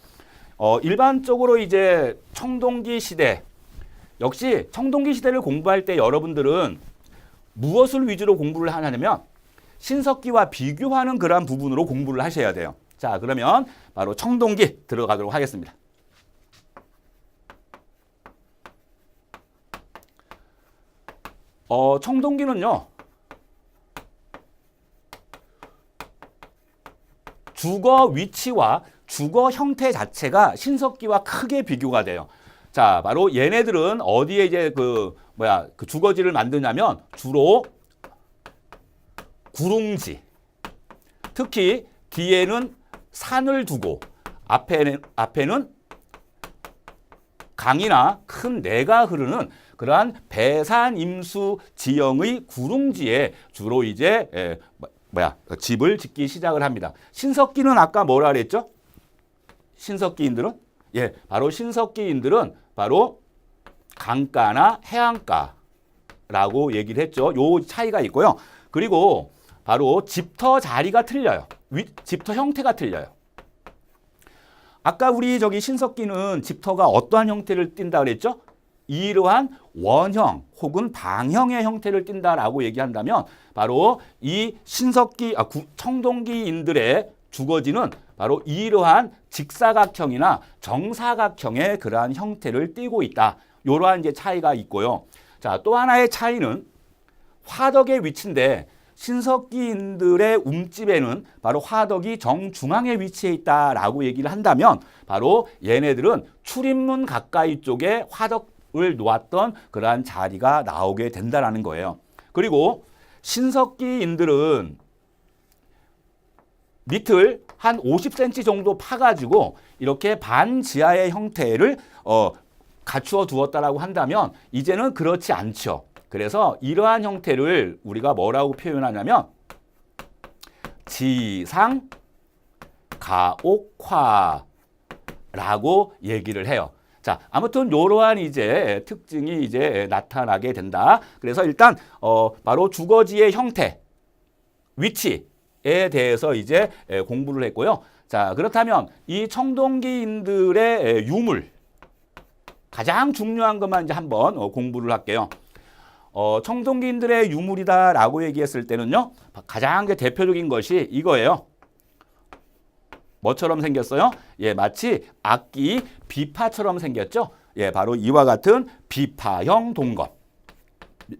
일반적으로 이제 청동기 시대, 역시 청동기 시대를 공부할 때 여러분들은 무엇을 위주로 공부를 하냐면 신석기와 비교하는 그러한 부분으로 공부를 하셔야 돼요. 자, 그러면 바로 청동기 들어가도록 하겠습니다. 청동기는요, 주거 위치와 주거 형태 자체가 신석기와 크게 비교가 돼요. 자, 바로 얘네들은 어디에 이제 그 주거지를 만드냐면 주로 구릉지, 특히 뒤에는 산을 두고 앞에는 강이나 큰 내가 흐르는 그러한 배산 임수 지형의 구릉지에 주로 이제 집을 짓기 시작을 합니다. 신석기는 아까 뭐라 그랬죠? 신석기인들은 바로 신석기인들은 바로 강가나 해안가라고 얘기를 했죠. 요 차이가 있고요. 그리고 바로 집터 자리가 틀려요. 집터 형태가 틀려요. 아까 우리 신석기는 집터가 어떠한 형태를 띈다 그랬죠? 이러한 원형 혹은 방형의 형태를 띈다라고 얘기한다면 바로 이 청동기인들의 주거지는 바로 이러한 직사각형이나 정사각형의 그러한 형태를 띠고 있다. 이러한 이제 차이가 있고요. 자, 또 하나의 차이는 화덕의 위치인데 신석기인들의 움집에는 바로 화덕이 정중앙에 위치해 있다라고 얘기를 한다면 바로 얘네들은 출입문 가까이 쪽에 화덕을 놓았던 그러한 자리가 나오게 된다라는 거예요. 그리고 신석기인들은 밑을 한 50cm 정도 파가지고 이렇게 반지하의 형태를 갖추어 두었다라고 한다면 이제는 그렇지 않죠. 그래서 이러한 형태를 우리가 뭐라고 표현하냐면 지상 가옥화라고 얘기를 해요. 자, 아무튼 이러한 이제 특징이 이제 나타나게 된다. 그래서 일단 바로 주거지의 형태, 위치에 대해서 이제 공부를 했고요. 자, 그렇다면 이 청동기인들의 유물, 가장 중요한 것만 이제 한번 공부를 할게요. 청동기인들의 유물이다라고 얘기했을 때는요, 가장 대표적인 것이 이거예요. 뭐처럼 생겼어요? 마치 악기 비파처럼 생겼죠? 바로 이와 같은 비파형 동검.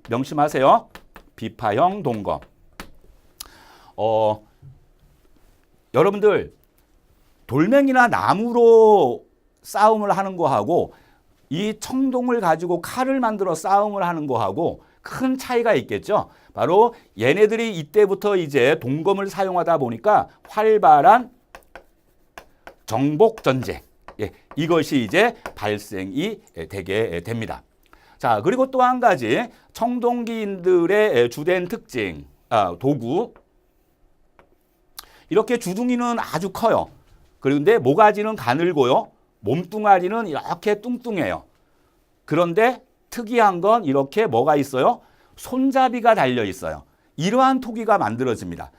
명심하세요. 비파형 동검. 여러분들 돌멩이나 나무로 싸움을 하는 거하고 이 청동을 가지고 칼을 만들어 싸움을 하는 거하고 큰 차이가 있겠죠. 바로 얘네들이 이때부터 이제 동검을 사용하다 보니까 활발한 정복 전쟁, 이것이 이제 발생이 되게 됩니다. 자, 그리고 또 한 가지 청동기인들의 주된 특징, 도구. 이렇게 주둥이는 아주 커요. 그런데 모가지는 가늘고요. 몸뚱아리는 이렇게 뚱뚱해요. 그런데 특이한 건 이렇게 뭐가 있어요? 손잡이가 달려 있어요. 이러한 토기가 만들어집니다.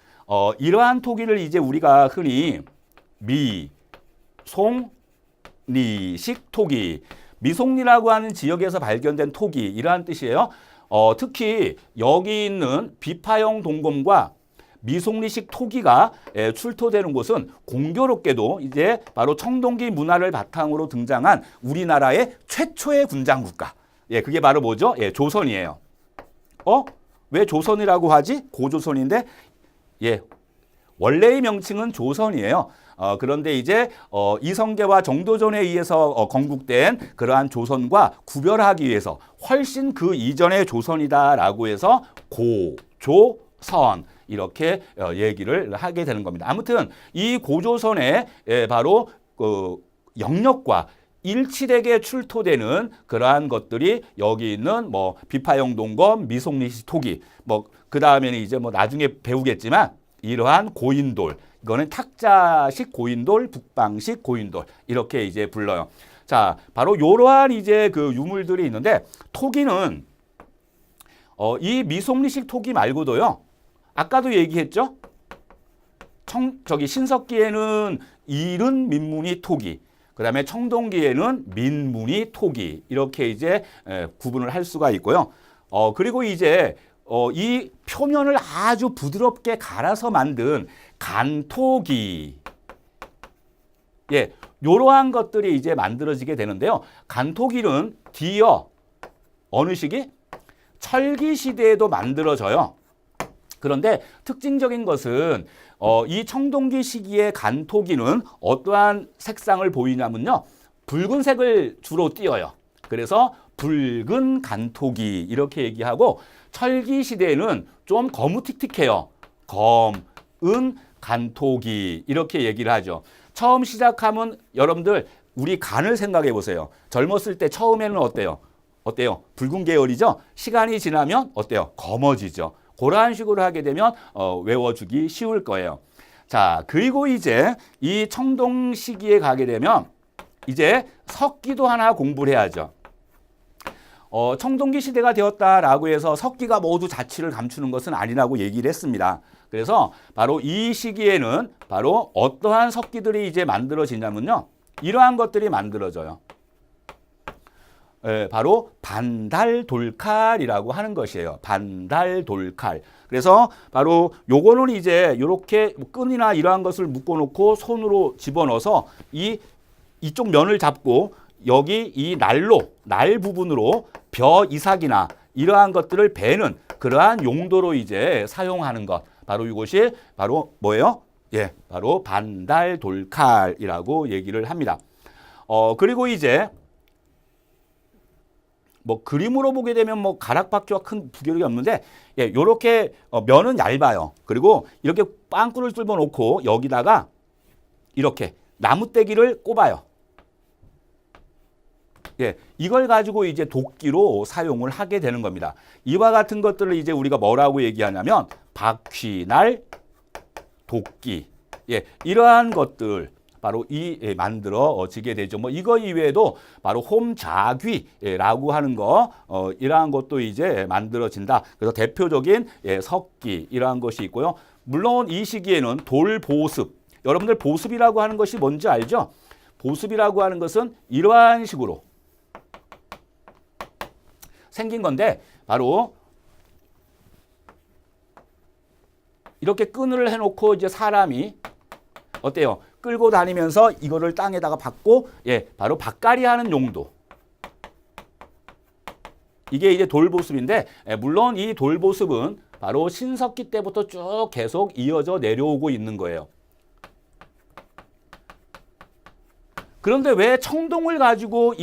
이러한 토기를 이제 우리가 흔히 미송리식 토기, 미송리라고 하는 지역에서 발견된 토기, 이러한 뜻이에요. 특히 여기 있는 비파형 동검과 미송리식 토기가 출토되는 곳은 공교롭게도 이제 바로 청동기 문화를 바탕으로 등장한 우리나라의 최초의 군장 국가. 그게 바로 뭐죠? 조선이에요. 왜 조선이라고 하지? 고조선인데, 원래의 명칭은 조선이에요. 그런데 이제 이성계와 정도전에 의해서 건국된 그러한 조선과 구별하기 위해서 훨씬 그 이전의 조선이다라고 해서 고조선 이렇게 얘기를 하게 되는 겁니다. 아무튼 이 고조선의 바로 그 영역과 일치되게 출토되는 그러한 것들이 여기 있는 뭐 비파형 동검, 미송리식 토기, 뭐 그 다음에는 이제 뭐 나중에 배우겠지만 이러한 고인돌, 이거는 탁자식 고인돌, 북방식 고인돌 이렇게 이제 불러요. 자, 바로 이러한 이제 그 유물들이 있는데 토기는 이 미송리식 토기 말고도요. 아까도 얘기했죠. 신석기에는 이른 민문이 토기, 그다음에 청동기에는 민문이 토기 이렇게 이제 구분을 할 수가 있고요. 그리고 이제 이 표면을 아주 부드럽게 갈아서 만든 간토기, 예, 이러한 것들이 이제 만들어지게 되는데요. 간토기는 뒤어 어느 시기? 철기 시대에도 만들어져요. 그런데 특징적인 것은 이 청동기 시기의 간토기는 어떠한 색상을 보이냐면요. 붉은색을 주로 띄어요. 그래서 붉은 간토기 이렇게 얘기하고 철기 시대에는 좀 거무틱틱해요. 검은 간토기 이렇게 얘기를 하죠. 처음 시작하면 여러분들 우리 간을 생각해 보세요. 젊었을 때 처음에는 어때요? 붉은 계열이죠. 시간이 지나면 어때요? 검어지죠. 그러한 식으로 하게 되면 외워주기 쉬울 거예요. 자, 그리고 이제 이 청동 시기에 가게 되면 이제 석기도 하나 공부를 해야죠. 청동기 시대가 되었다라고 해서 석기가 모두 자취를 감추는 것은 아니라고 얘기를 했습니다. 그래서 바로 이 시기에는 바로 어떠한 석기들이 이제 만들어지냐면요. 이러한 것들이 만들어져요. 바로 반달돌칼이라고 하는 것이에요. 반달돌칼. 그래서 바로 요거는 이제 이렇게 끈이나 이러한 것을 묶어놓고 손으로 집어넣어서 이쪽 면을 잡고 여기 이 날 부분으로 벼 이삭이나 이러한 것들을 베는 그러한 용도로 이제 사용하는 것. 바로 이것이 바로 뭐예요? 예, 바로 반달돌칼이라고 얘기를 합니다. 그리고 이제 뭐 그림으로 보게 되면 뭐 가락바퀴와 큰 부격이 없는데, 예, 요렇게 면은 얇아요. 그리고 이렇게 빵꾸를 뚫어 놓고 여기다가 이렇게 나무떼기를 꼽아요. 예, 이걸 가지고 이제 도끼로 사용을 하게 되는 겁니다. 이와 같은 것들을 이제 우리가 뭐라고 얘기하냐면 바퀴날 도끼. 예, 이러한 것들 바로 만들어지게 되죠. 뭐 이거 이외에도 바로 홈자귀라고 하는 거, 이러한 것도 이제 만들어진다. 그래서 대표적인 석기 이러한 것이 있고요. 물론 이 시기에는 돌보습. 여러분들 보습이라고 하는 것이 뭔지 알죠? 보습이라고 하는 것은 이러한 식으로 생긴 건데 바로 이렇게 끈을 해놓고 이제 사람이 어때요? 끌고 다니면서 이거를 땅에다가 박고, 예, 바로 밭갈이 하는 용도. 이게 이제 돌보습인데, 물론 이 돌보습은 바로 신석기 때부터 쭉 계속 이어져 내려오고 있는 거예요. 그런데 왜 청동을 가지고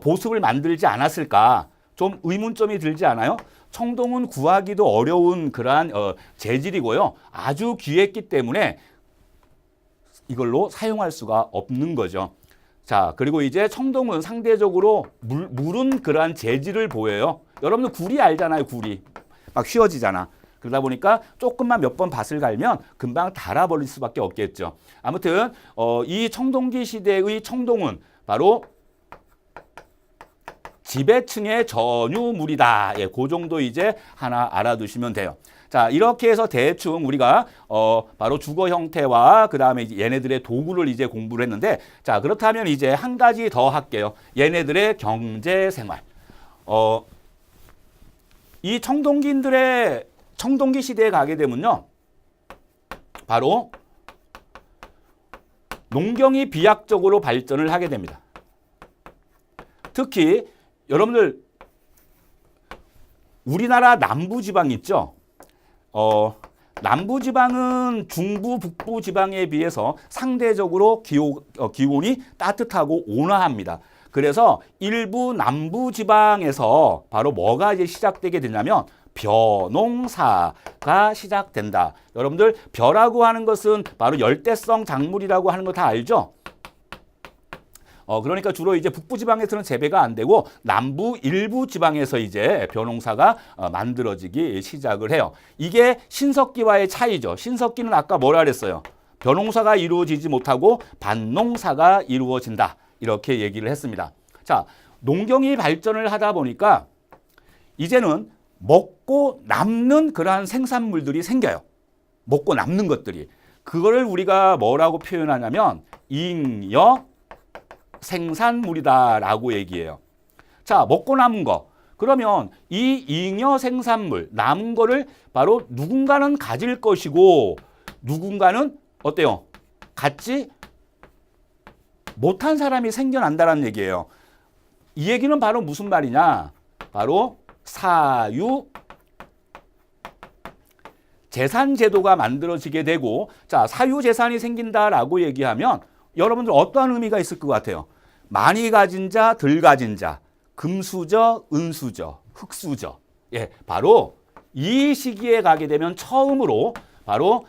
보습을 만들지 않았을까? 좀 의문점이 들지 않아요? 청동은 구하기도 어려운 그러한 재질이고요. 아주 귀했기 때문에 이걸로 사용할 수가 없는 거죠. 자, 그리고 이제 청동은 상대적으로 물은 그러한 재질을 보여요. 여러분들 구리 알잖아요, 구리. 막 휘어지잖아. 그러다 보니까 조금만 몇 번 밭을 갈면 금방 닳아버릴 수밖에 없겠죠. 아무튼 이 청동기 시대의 청동은 바로 지배층의 전유물이다. 예, 그 정도 이제 하나 알아두시면 돼요. 자, 이렇게 해서 대충 우리가 바로 주거 형태와 그 다음에 얘네들의 도구를 이제 공부를 했는데, 자, 그렇다면 이제 한 가지 더 할게요. 얘네들의 경제 생활. 이 청동기 시대에 가게 되면요, 바로 농경이 비약적으로 발전을 하게 됩니다. 특히 여러분들 우리나라 남부지방 있죠? 남부지방은 중부, 북부지방에 비해서 상대적으로 기온이 따뜻하고 온화합니다. 그래서 일부 남부지방에서 바로 뭐가 이제 시작되게 되냐면 벼농사가 시작된다. 여러분들 벼라고 하는 것은 바로 열대성 작물이라고 하는 거 다 알죠? 그러니까 주로 이제 북부 지방에서는 재배가 안 되고 남부 일부 지방에서 이제 벼농사가 만들어지기 시작을 해요. 이게 신석기와의 차이죠. 신석기는 아까 뭐라 그랬어요? 벼농사가 이루어지지 못하고 밭농사가 이루어진다. 이렇게 얘기를 했습니다. 자, 농경이 발전을 하다 보니까 이제는 먹고 남는 그러한 생산물들이 생겨요. 먹고 남는 것들이. 그거를 우리가 뭐라고 표현하냐면 잉여 생산물이다라고 얘기해요. 자, 먹고 남은 거. 그러면 이 잉여 생산물, 남은 거를 바로 누군가는 가질 것이고 누군가는 어때요? 갖지 못한 사람이 생겨난다는 얘기예요. 이 얘기는 바로 무슨 말이냐? 바로 사유 재산 제도가 만들어지게 되고, 자, 사유 재산이 생긴다라고 얘기하면 여러분들 어떠한 의미가 있을 것 같아요? 많이 가진 자, 덜 가진 자, 금수저, 은수저, 흙수저. 예, 바로 이 시기에 가게 되면 처음으로 바로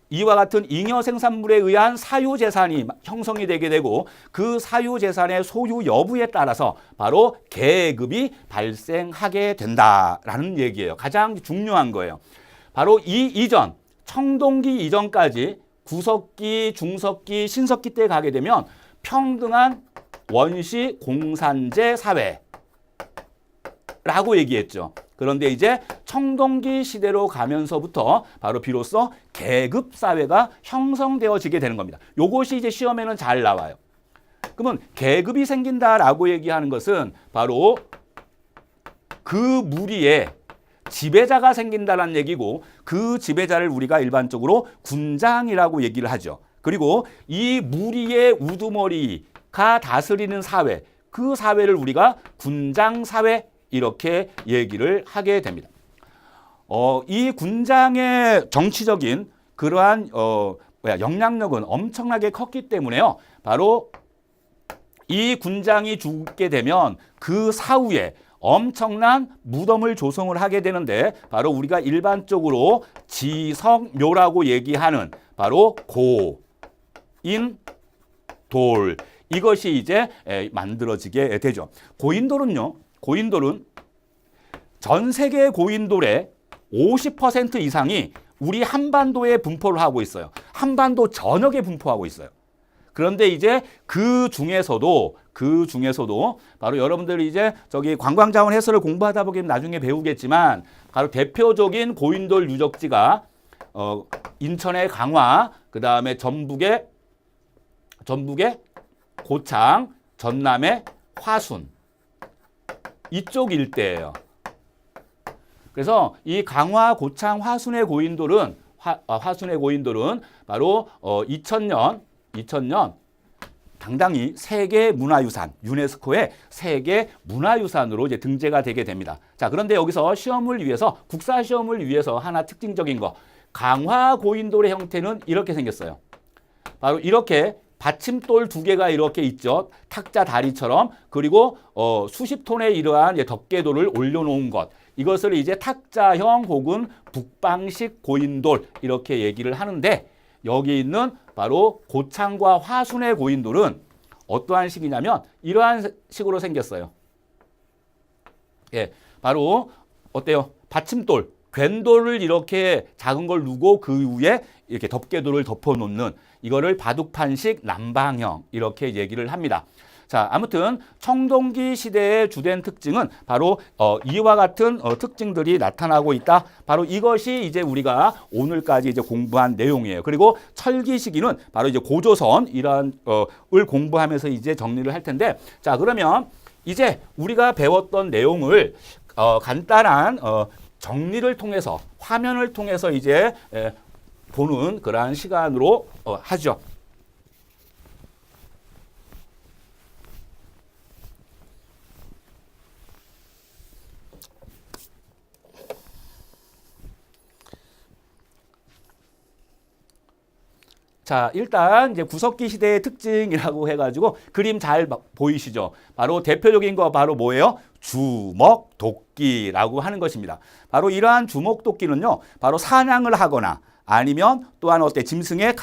이와 같은 잉여 생산물에 의한 사유 재산이 형성이 되게 되고 그 사유 재산의 소유 여부에 따라서 바로 계급이 발생하게 된다라는 얘기예요. 가장 중요한 거예요. 바로 이 이전, 청동기 이전까지 구석기, 중석기, 신석기 때 가게 되면 평등한 원시 공산제 사회라고 얘기했죠. 그런데 이제 청동기 시대로 가면서부터 바로 비로소 계급 사회가 형성되어지게 되는 겁니다. 요것이 이제 시험에는 잘 나와요. 그러면 계급이 생긴다라고 얘기하는 것은 바로 그 무리에 지배자가 생긴다는 얘기고 그 지배자를 우리가 일반적으로 군장이라고 얘기를 하죠. 그리고 이 무리의 우두머리가 다스리는 사회, 그 사회를 우리가 군장사회 이렇게 얘기를 하게 됩니다. 이 군장의 정치적인 그러한 영향력은 엄청나게 컸기 때문에요. 바로 이 군장이 죽게 되면 그 사후에 엄청난 무덤을 조성을 하게 되는데 바로 우리가 일반적으로 지성묘라고 얘기하는 바로 고인 돌 이것이 이제 만들어지게 되죠. 고인돌은 전 세계 고인돌의 50% 이상이 우리 한반도에 분포를 하고 있어요. 한반도 전역에 분포하고 있어요. 그런데 이제 그 중에서도 바로 여러분들이 이제 저기 관광자원 해설을 공부하다 보면 나중에 배우겠지만 바로 대표적인 고인돌 유적지가 인천의 강화, 그다음에 전북의 고창, 전남의 화순 이쪽 일대예요. 그래서 이 강화, 고창, 화순의 고인돌은 바로 2000년 당당히 세계문화유산, 유네스코의 세계문화유산으로 이제 등재가 되게 됩니다. 자, 그런데 여기서 국사 시험을 위해서 하나 특징적인 거, 강화 고인돌의 형태는 이렇게 생겼어요. 바로 이렇게 받침돌 두 개가 이렇게 있죠. 탁자 다리처럼. 그리고 수십 톤의 이러한 덮개돌을 올려놓은 것. 이것을 이제 탁자형 혹은 북방식 고인돌 이렇게 얘기를 하는데 여기 있는 바로 고창과 화순의 고인돌은 어떠한 식이냐면 이러한 식으로 생겼어요. 예, 바로 어때요? 받침돌, 괜돌을 이렇게 작은 걸 누고 그 위에 이렇게 덮개돌을 덮어놓는 이거를 바둑판식 남방형 이렇게 얘기를 합니다. 자, 아무튼 청동기 시대의 주된 특징은 바로 이와 같은 특징들이 나타나고 있다. 바로 이것이 이제 우리가 오늘까지 이제 공부한 내용이에요. 그리고 철기 시기는 바로 이제 고조선 이러한 을 공부하면서 이제 정리를 할 텐데, 자, 그러면 이제 우리가 배웠던 내용을 간단한 정리를 통해서 화면을 통해서 이제 보는 그러한 시간으로 하죠. 자, 일단 이제 구석기 시대의 특징이라고 해가지고 그림 잘 보이시죠? 바로 대표적인 거 바로 뭐예요? 주먹도끼라고 하는 것입니다. 바로 이러한 주먹도끼는요, 바로 사냥을 하거나 아니면 또한 짐승의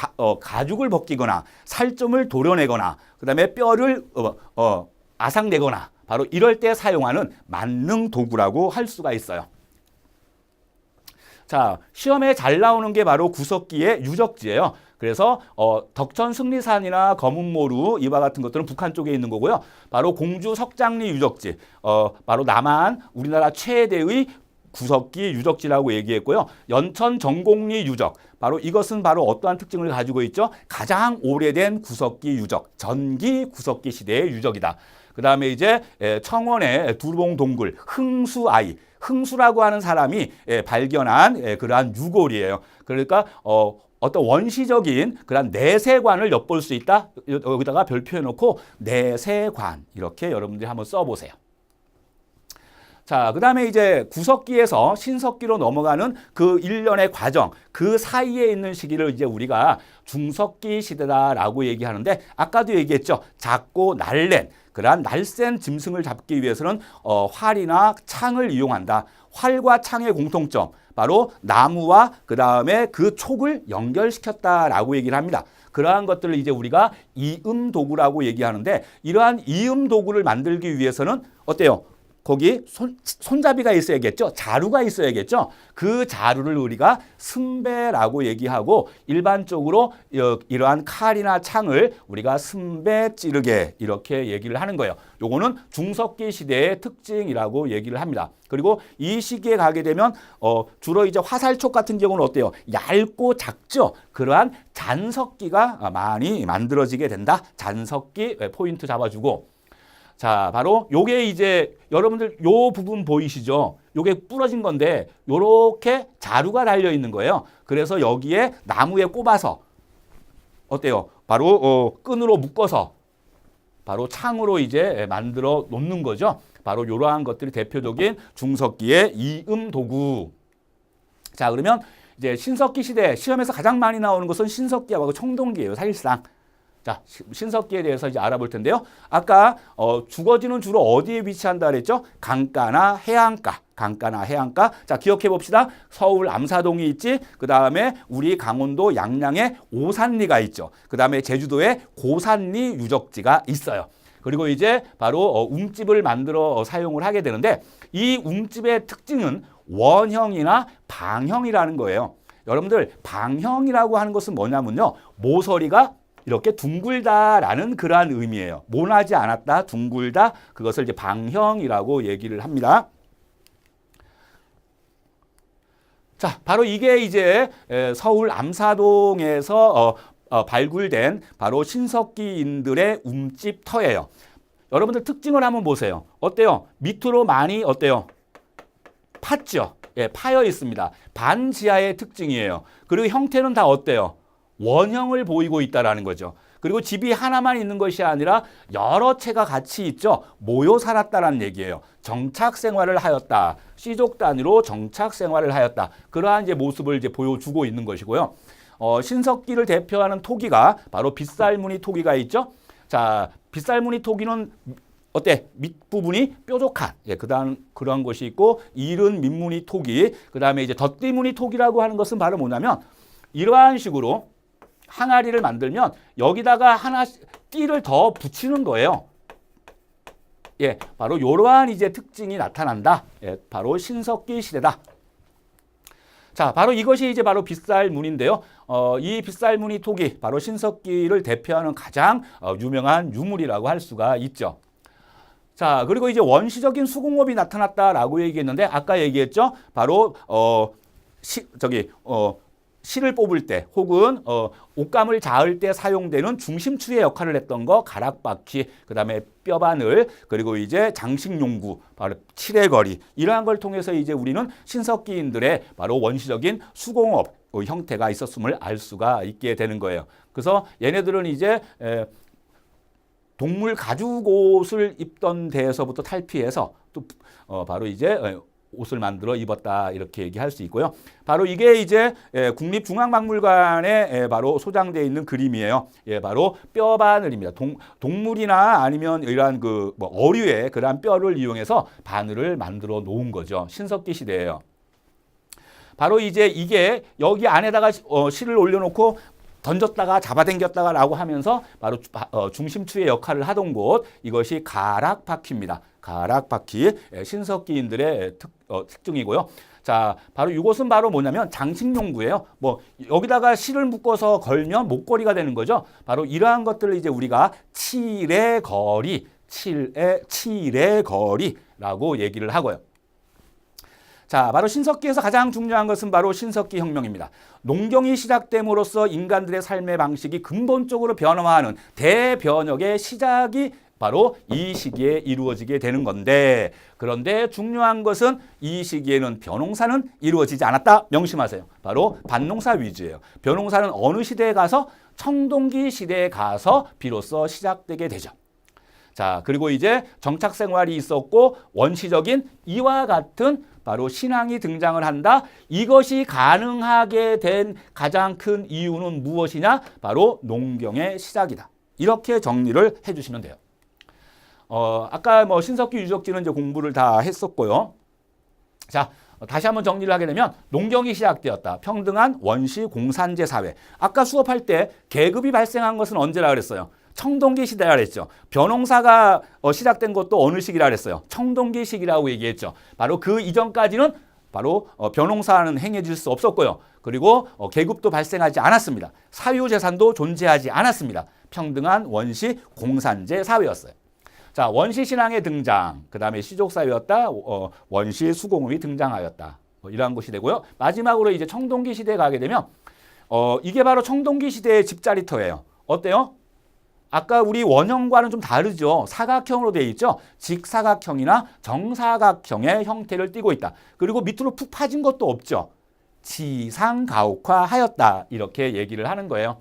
가죽을 벗기거나 살점을 도려내거나 그다음에 뼈를 아삭내거나 바로 이럴 때 사용하는 만능 도구라고 할 수가 있어요. 자, 시험에 잘 나오는 게 바로 구석기의 유적지예요. 그래서 덕천 승리산이나 검은모루 이와 같은 것들은 북한 쪽에 있는 거고요. 바로 공주 석장리 유적지, 바로 남한 우리나라 최대의 구석기 유적지라고 얘기했고요. 연천 정곡리 유적, 바로 이것은 바로 어떠한 특징을 가지고 있죠? 가장 오래된 구석기 유적, 전기 구석기 시대의 유적이다. 그 다음에 이제 청원의 두루봉 동굴, 흥수아이, 흥수라고 하는 사람이 발견한 그러한 유골이에요. 그러니까 어떤 원시적인 그런 내세관을 엿볼 수 있다. 여기다가 별표 해놓고 내세관 이렇게 여러분들이 한번 써보세요. 자, 그 다음에 이제 구석기에서 신석기로 넘어가는 그 일련의 과정, 그 사이에 있는 시기를 이제 우리가 중석기 시대다라고 얘기하는데 아까도 얘기했죠. 작고 날랜, 그러한 날쌘 짐승을 잡기 위해서는 활이나 창을 이용한다. 활과 창의 공통점, 바로 나무와 그 다음에 그 촉을 연결시켰다라고 얘기를 합니다. 그러한 것들을 이제 우리가 이음 도구라고 얘기하는데 이러한 이음 도구를 만들기 위해서는 어때요? 거기 손잡이가 있어야겠죠. 자루가 있어야겠죠. 그 자루를 우리가 승배라고 얘기하고 일반적으로 이러한 칼이나 창을 우리가 승배 찌르개 이렇게 얘기를 하는 거예요. 요거는 중석기 시대의 특징이라고 얘기를 합니다. 그리고 이 시기에 가게 되면 주로 이제 화살촉 같은 경우는 어때요? 얇고 작죠. 그러한 잔석기가 많이 만들어지게 된다. 잔석기 포인트 잡아주고. 자, 바로 요게 이제 여러분들 요 부분 보이시죠? 요게 부러진 건데 요렇게 자루가 달려 있는 거예요. 그래서 여기에 나무에 꼽아서 어때요? 바로 끈으로 묶어서 바로 창으로 이제 만들어 놓는 거죠. 바로 요러한 것들이 대표적인 중석기의 이음 도구. 자, 그러면 이제 신석기 시대 시험에서 가장 많이 나오는 것은 신석기하고 청동기예요, 사실상. 자, 신석기에 대해서 이제 알아볼 텐데요. 아까 주거지는 주로 어디에 위치한다 그랬죠? 강가나 해안가. 강가나 해안가. 자, 기억해 봅시다. 서울 암사동이 있지. 그 다음에 우리 강원도 양양에 오산리가 있죠. 그 다음에 제주도에 고산리 유적지가 있어요. 그리고 이제 바로 움집을 만들어 사용을 하게 되는데 이 움집의 특징은 원형이나 방형이라는 거예요. 여러분들 방형이라고 하는 것은 뭐냐면요. 모서리가 이렇게 둥글다라는 그러한 의미예요. 모나지 않았다, 둥글다. 그것을 이제 방형이라고 얘기를 합니다. 자, 바로 이게 이제 서울 암사동에서 발굴된 바로 신석기인들의 움집터예요. 여러분들 특징을 한번 보세요. 어때요? 밑으로 많이 어때요? 팠죠? 예, 파여 있습니다. 반지하의 특징이에요. 그리고 형태는 다 어때요? 원형을 보이고 있다라는 거죠. 그리고 집이 하나만 있는 것이 아니라 여러 채가 같이 있죠. 모여 살았다라는 얘기예요. 정착 생활을 하였다. 씨족 단위로 정착 생활을 하였다. 그러한 이제 모습을 이제 보여주고 있는 것이고요. 신석기를 대표하는 토기가 바로 빗살무늬 토기가 있죠. 자, 빗살무늬 토기는 어때? 밑부분이 뾰족한, 예, 그러한 것이 있고, 이른 밑무늬 토기, 그 다음에 이제 덧띠무늬 토기라고 하는 것은 바로 뭐냐면, 이러한 식으로 항아리를 만들면 여기다가 하나 띠를 더 붙이는 거예요. 예, 바로 이러한 이제 특징이 나타난다. 예, 바로 신석기 시대다. 자, 바로 이것이 이제 바로 빗살무늬인데요. 이 빗살무늬 토기, 바로 신석기를 대표하는 가장 유명한 유물이라고 할 수가 있죠. 자, 그리고 이제 원시적인 수공업이 나타났다라고 얘기했는데 아까 얘기했죠. 바로 실을 뽑을 때 혹은 옷감을 자을 때 사용되는 중심추의 역할을 했던 거 가락바퀴, 그다음에 뼈바늘, 그리고 이제 장식용구, 바로 칠해거리 이러한 걸 통해서 이제 우리는 신석기인들의 바로 원시적인 수공업 형태가 있었음을 알 수가 있게 되는 거예요. 그래서 얘네들은 이제 동물 가죽 옷을 입던 데에서부터 탈피해서 또 바로 이제 옷을 만들어 입었다 이렇게 얘기할 수 있고요. 바로 이게 이제 국립중앙박물관에 바로 소장되어 있는 그림이에요. 예, 바로 뼈바늘입니다. 동물이나 아니면 이러한 어류의 그러한 뼈를 이용해서 바늘을 만들어 놓은 거죠. 신석기 시대예요. 바로 이제 이게 여기 안에다가 실을 올려놓고 던졌다가 잡아당겼다가라고 하면서 바로 중심추의 역할을 하던 곳, 이것이 가락바퀴입니다. 가락바퀴, 신석기인들의 특징이고요. 자, 바로 이것은 바로 뭐냐면 장식용구예요. 뭐 여기다가 실을 묶어서 걸면 목걸이가 되는 거죠. 바로 이러한 것들을 이제 우리가 칠의거리, 칠의거리라고 얘기를 하고요. 자, 바로 신석기에서 가장 중요한 것은 바로 신석기 혁명입니다. 농경이 시작됨으로써 인간들의 삶의 방식이 근본적으로 변화하는 대변혁의 시작이 바로 이 시기에 이루어지게 되는 건데, 그런데 중요한 것은 이 시기에는 벼농사는 이루어지지 않았다. 명심하세요. 바로 밭농사 위주예요. 벼농사는 어느 시대에 가서? 청동기 시대에 가서 비로소 시작되게 되죠. 자, 그리고 이제 정착 생활이 있었고 원시적인 이와 같은 바로 신앙이 등장을 한다. 이것이 가능하게 된 가장 큰 이유는 무엇이냐? 바로 농경의 시작이다. 이렇게 정리를 해주시면 돼요. 아까 뭐 신석기 유적지는 이제 공부를 다 했었고요. 자, 다시 한번 정리를 하게 되면 농경이 시작되었다. 평등한 원시 공산제 사회. 아까 수업할 때 계급이 발생한 것은 언제라 그랬어요? 청동기 시대라 그랬죠. 벼농사가 시작된 것도 어느 시기라 그랬어요? 청동기 시기라고 얘기했죠. 바로 그 이전까지는 바로 벼농사는 행해질 수 없었고요. 그리고 계급도 발생하지 않았습니다. 사유재산도 존재하지 않았습니다. 평등한 원시 공산제 사회였어요. 자, 원시 신앙의 등장, 그 다음에 시족 사회였다. 원시 수공업이 등장하였다. 이러한 것이 되고요. 마지막으로 이제 청동기 시대에 가게 되면 이게 바로 청동기 시대의 집자리터예요. 어때요? 아까 우리 원형과는 좀 다르죠. 사각형으로 되어 있죠. 직사각형이나 정사각형의 형태를 띠고 있다. 그리고 밑으로 푹 파진 것도 없죠. 지상가옥화하였다. 이렇게 얘기를 하는 거예요.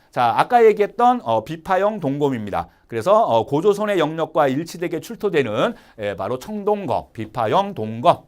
자, 아까 얘기했던 비파형 동검입니다. 그래서 고조선의 영역과 일치되게 출토되는 바로 청동검, 비파형 동검.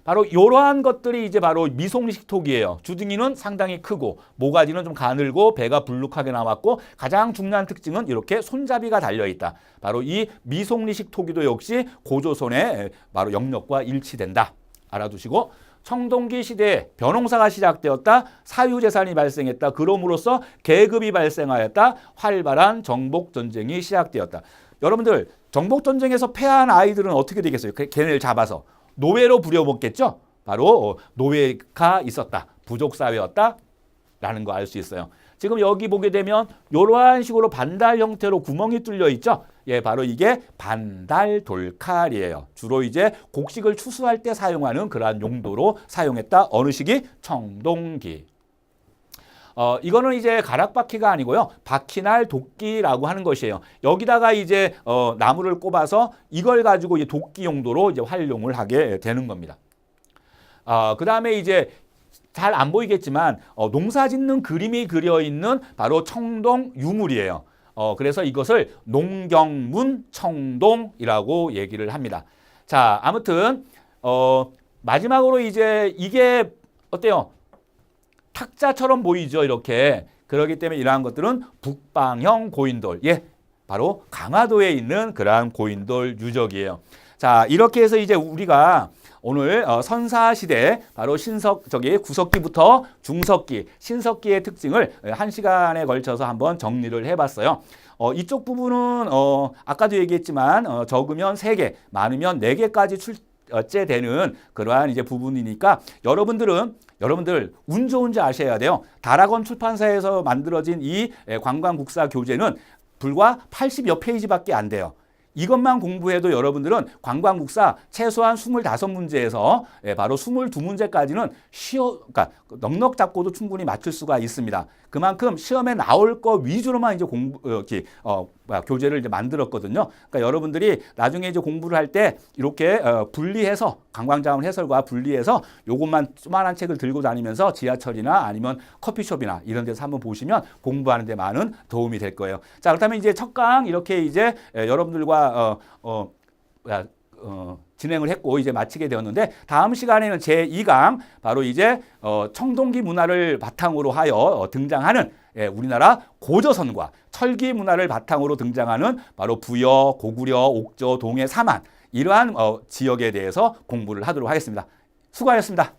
바로 이러한 것들이 이제 바로 미송리식 토기예요. 주둥이는 상당히 크고 모가지는 좀 가늘고 배가 불룩하게 나왔고 가장 중요한 특징은 이렇게 손잡이가 달려있다. 바로 이 미송리식 토기도 역시 고조선의 바로 영역과 일치된다. 알아두시고 청동기 시대에 벼농사가 시작되었다. 사유재산이 발생했다. 그럼으로써 계급이 발생하였다. 활발한 정복전쟁이 시작되었다. 여러분들 정복전쟁에서 패한 아이들은 어떻게 되겠어요? 걔네를 잡아서 노예로 부려먹겠죠? 바로 노예가 있었다. 부족사회였다. 라는 거 알 수 있어요. 지금 여기 보게 되면 이러한 식으로 반달 형태로 구멍이 뚫려 있죠? 예, 바로 이게 반달 돌칼이에요. 주로 이제 곡식을 추수할 때 사용하는 그러한 용도로 사용했다. 어느 시기? 청동기. 이거는 이제 가락바퀴가 아니고요. 바퀴날 도끼라고 하는 것이에요. 여기다가 이제 나무를 꼽아서 이걸 가지고 이제 도끼 용도로 이제 활용을 하게 되는 겁니다. 그 다음에 이제 잘 안 보이겠지만 농사 짓는 그림이 그려 있는 바로 청동 유물이에요. 그래서 이것을 농경문 청동이라고 얘기를 합니다. 자, 아무튼 마지막으로 이제 이게 어때요? 탁자처럼 보이죠, 이렇게. 그렇기 때문에 이러한 것들은 북방형 고인돌. 예, 바로 강화도에 있는 그러한 고인돌 유적이에요. 자, 이렇게 해서 이제 우리가 오늘 선사시대 바로 구석기부터 중석기, 신석기의 특징을 1시간에 걸쳐서 한번 정리를 해봤어요. 이쪽 부분은 아까도 얘기했지만 적으면 3개, 많으면 4개까지 출제되는 그러한 이제 부분이니까 여러분들 운 좋은지 아셔야 돼요. 다락원 출판사에서 만들어진 이 관광국사 교재는 불과 80여 페이지밖에 안 돼요. 이것만 공부해도 여러분들은 관광국사 최소한 25문제에서 바로 22문제까지는 그러니까 넉넉 잡고도 충분히 맞출 수가 있습니다. 그만큼 시험에 나올 거 위주로만 이제 교재를 이제 만들었거든요. 그러니까 여러분들이 나중에 이제 공부를 할 때 이렇게 분리해서 관광자원 해설과 분리해서 요것만 조그만한 책을 들고 다니면서 지하철이나 아니면 커피숍이나 이런 데서 한번 보시면 공부하는 데 많은 도움이 될 거예요. 자, 그렇다면 이제 첫 강 이렇게 이제 여러분들과 진행을 했고 이제 마치게 되었는데 다음 시간에는 제2강 바로 이제 청동기 문화를 바탕으로 하여 등장하는 우리나라 고조선과 철기 문화를 바탕으로 등장하는 바로 부여, 고구려, 옥저, 동해, 삼안 이러한 지역에 대해서 공부를 하도록 하겠습니다. 수고하셨습니다.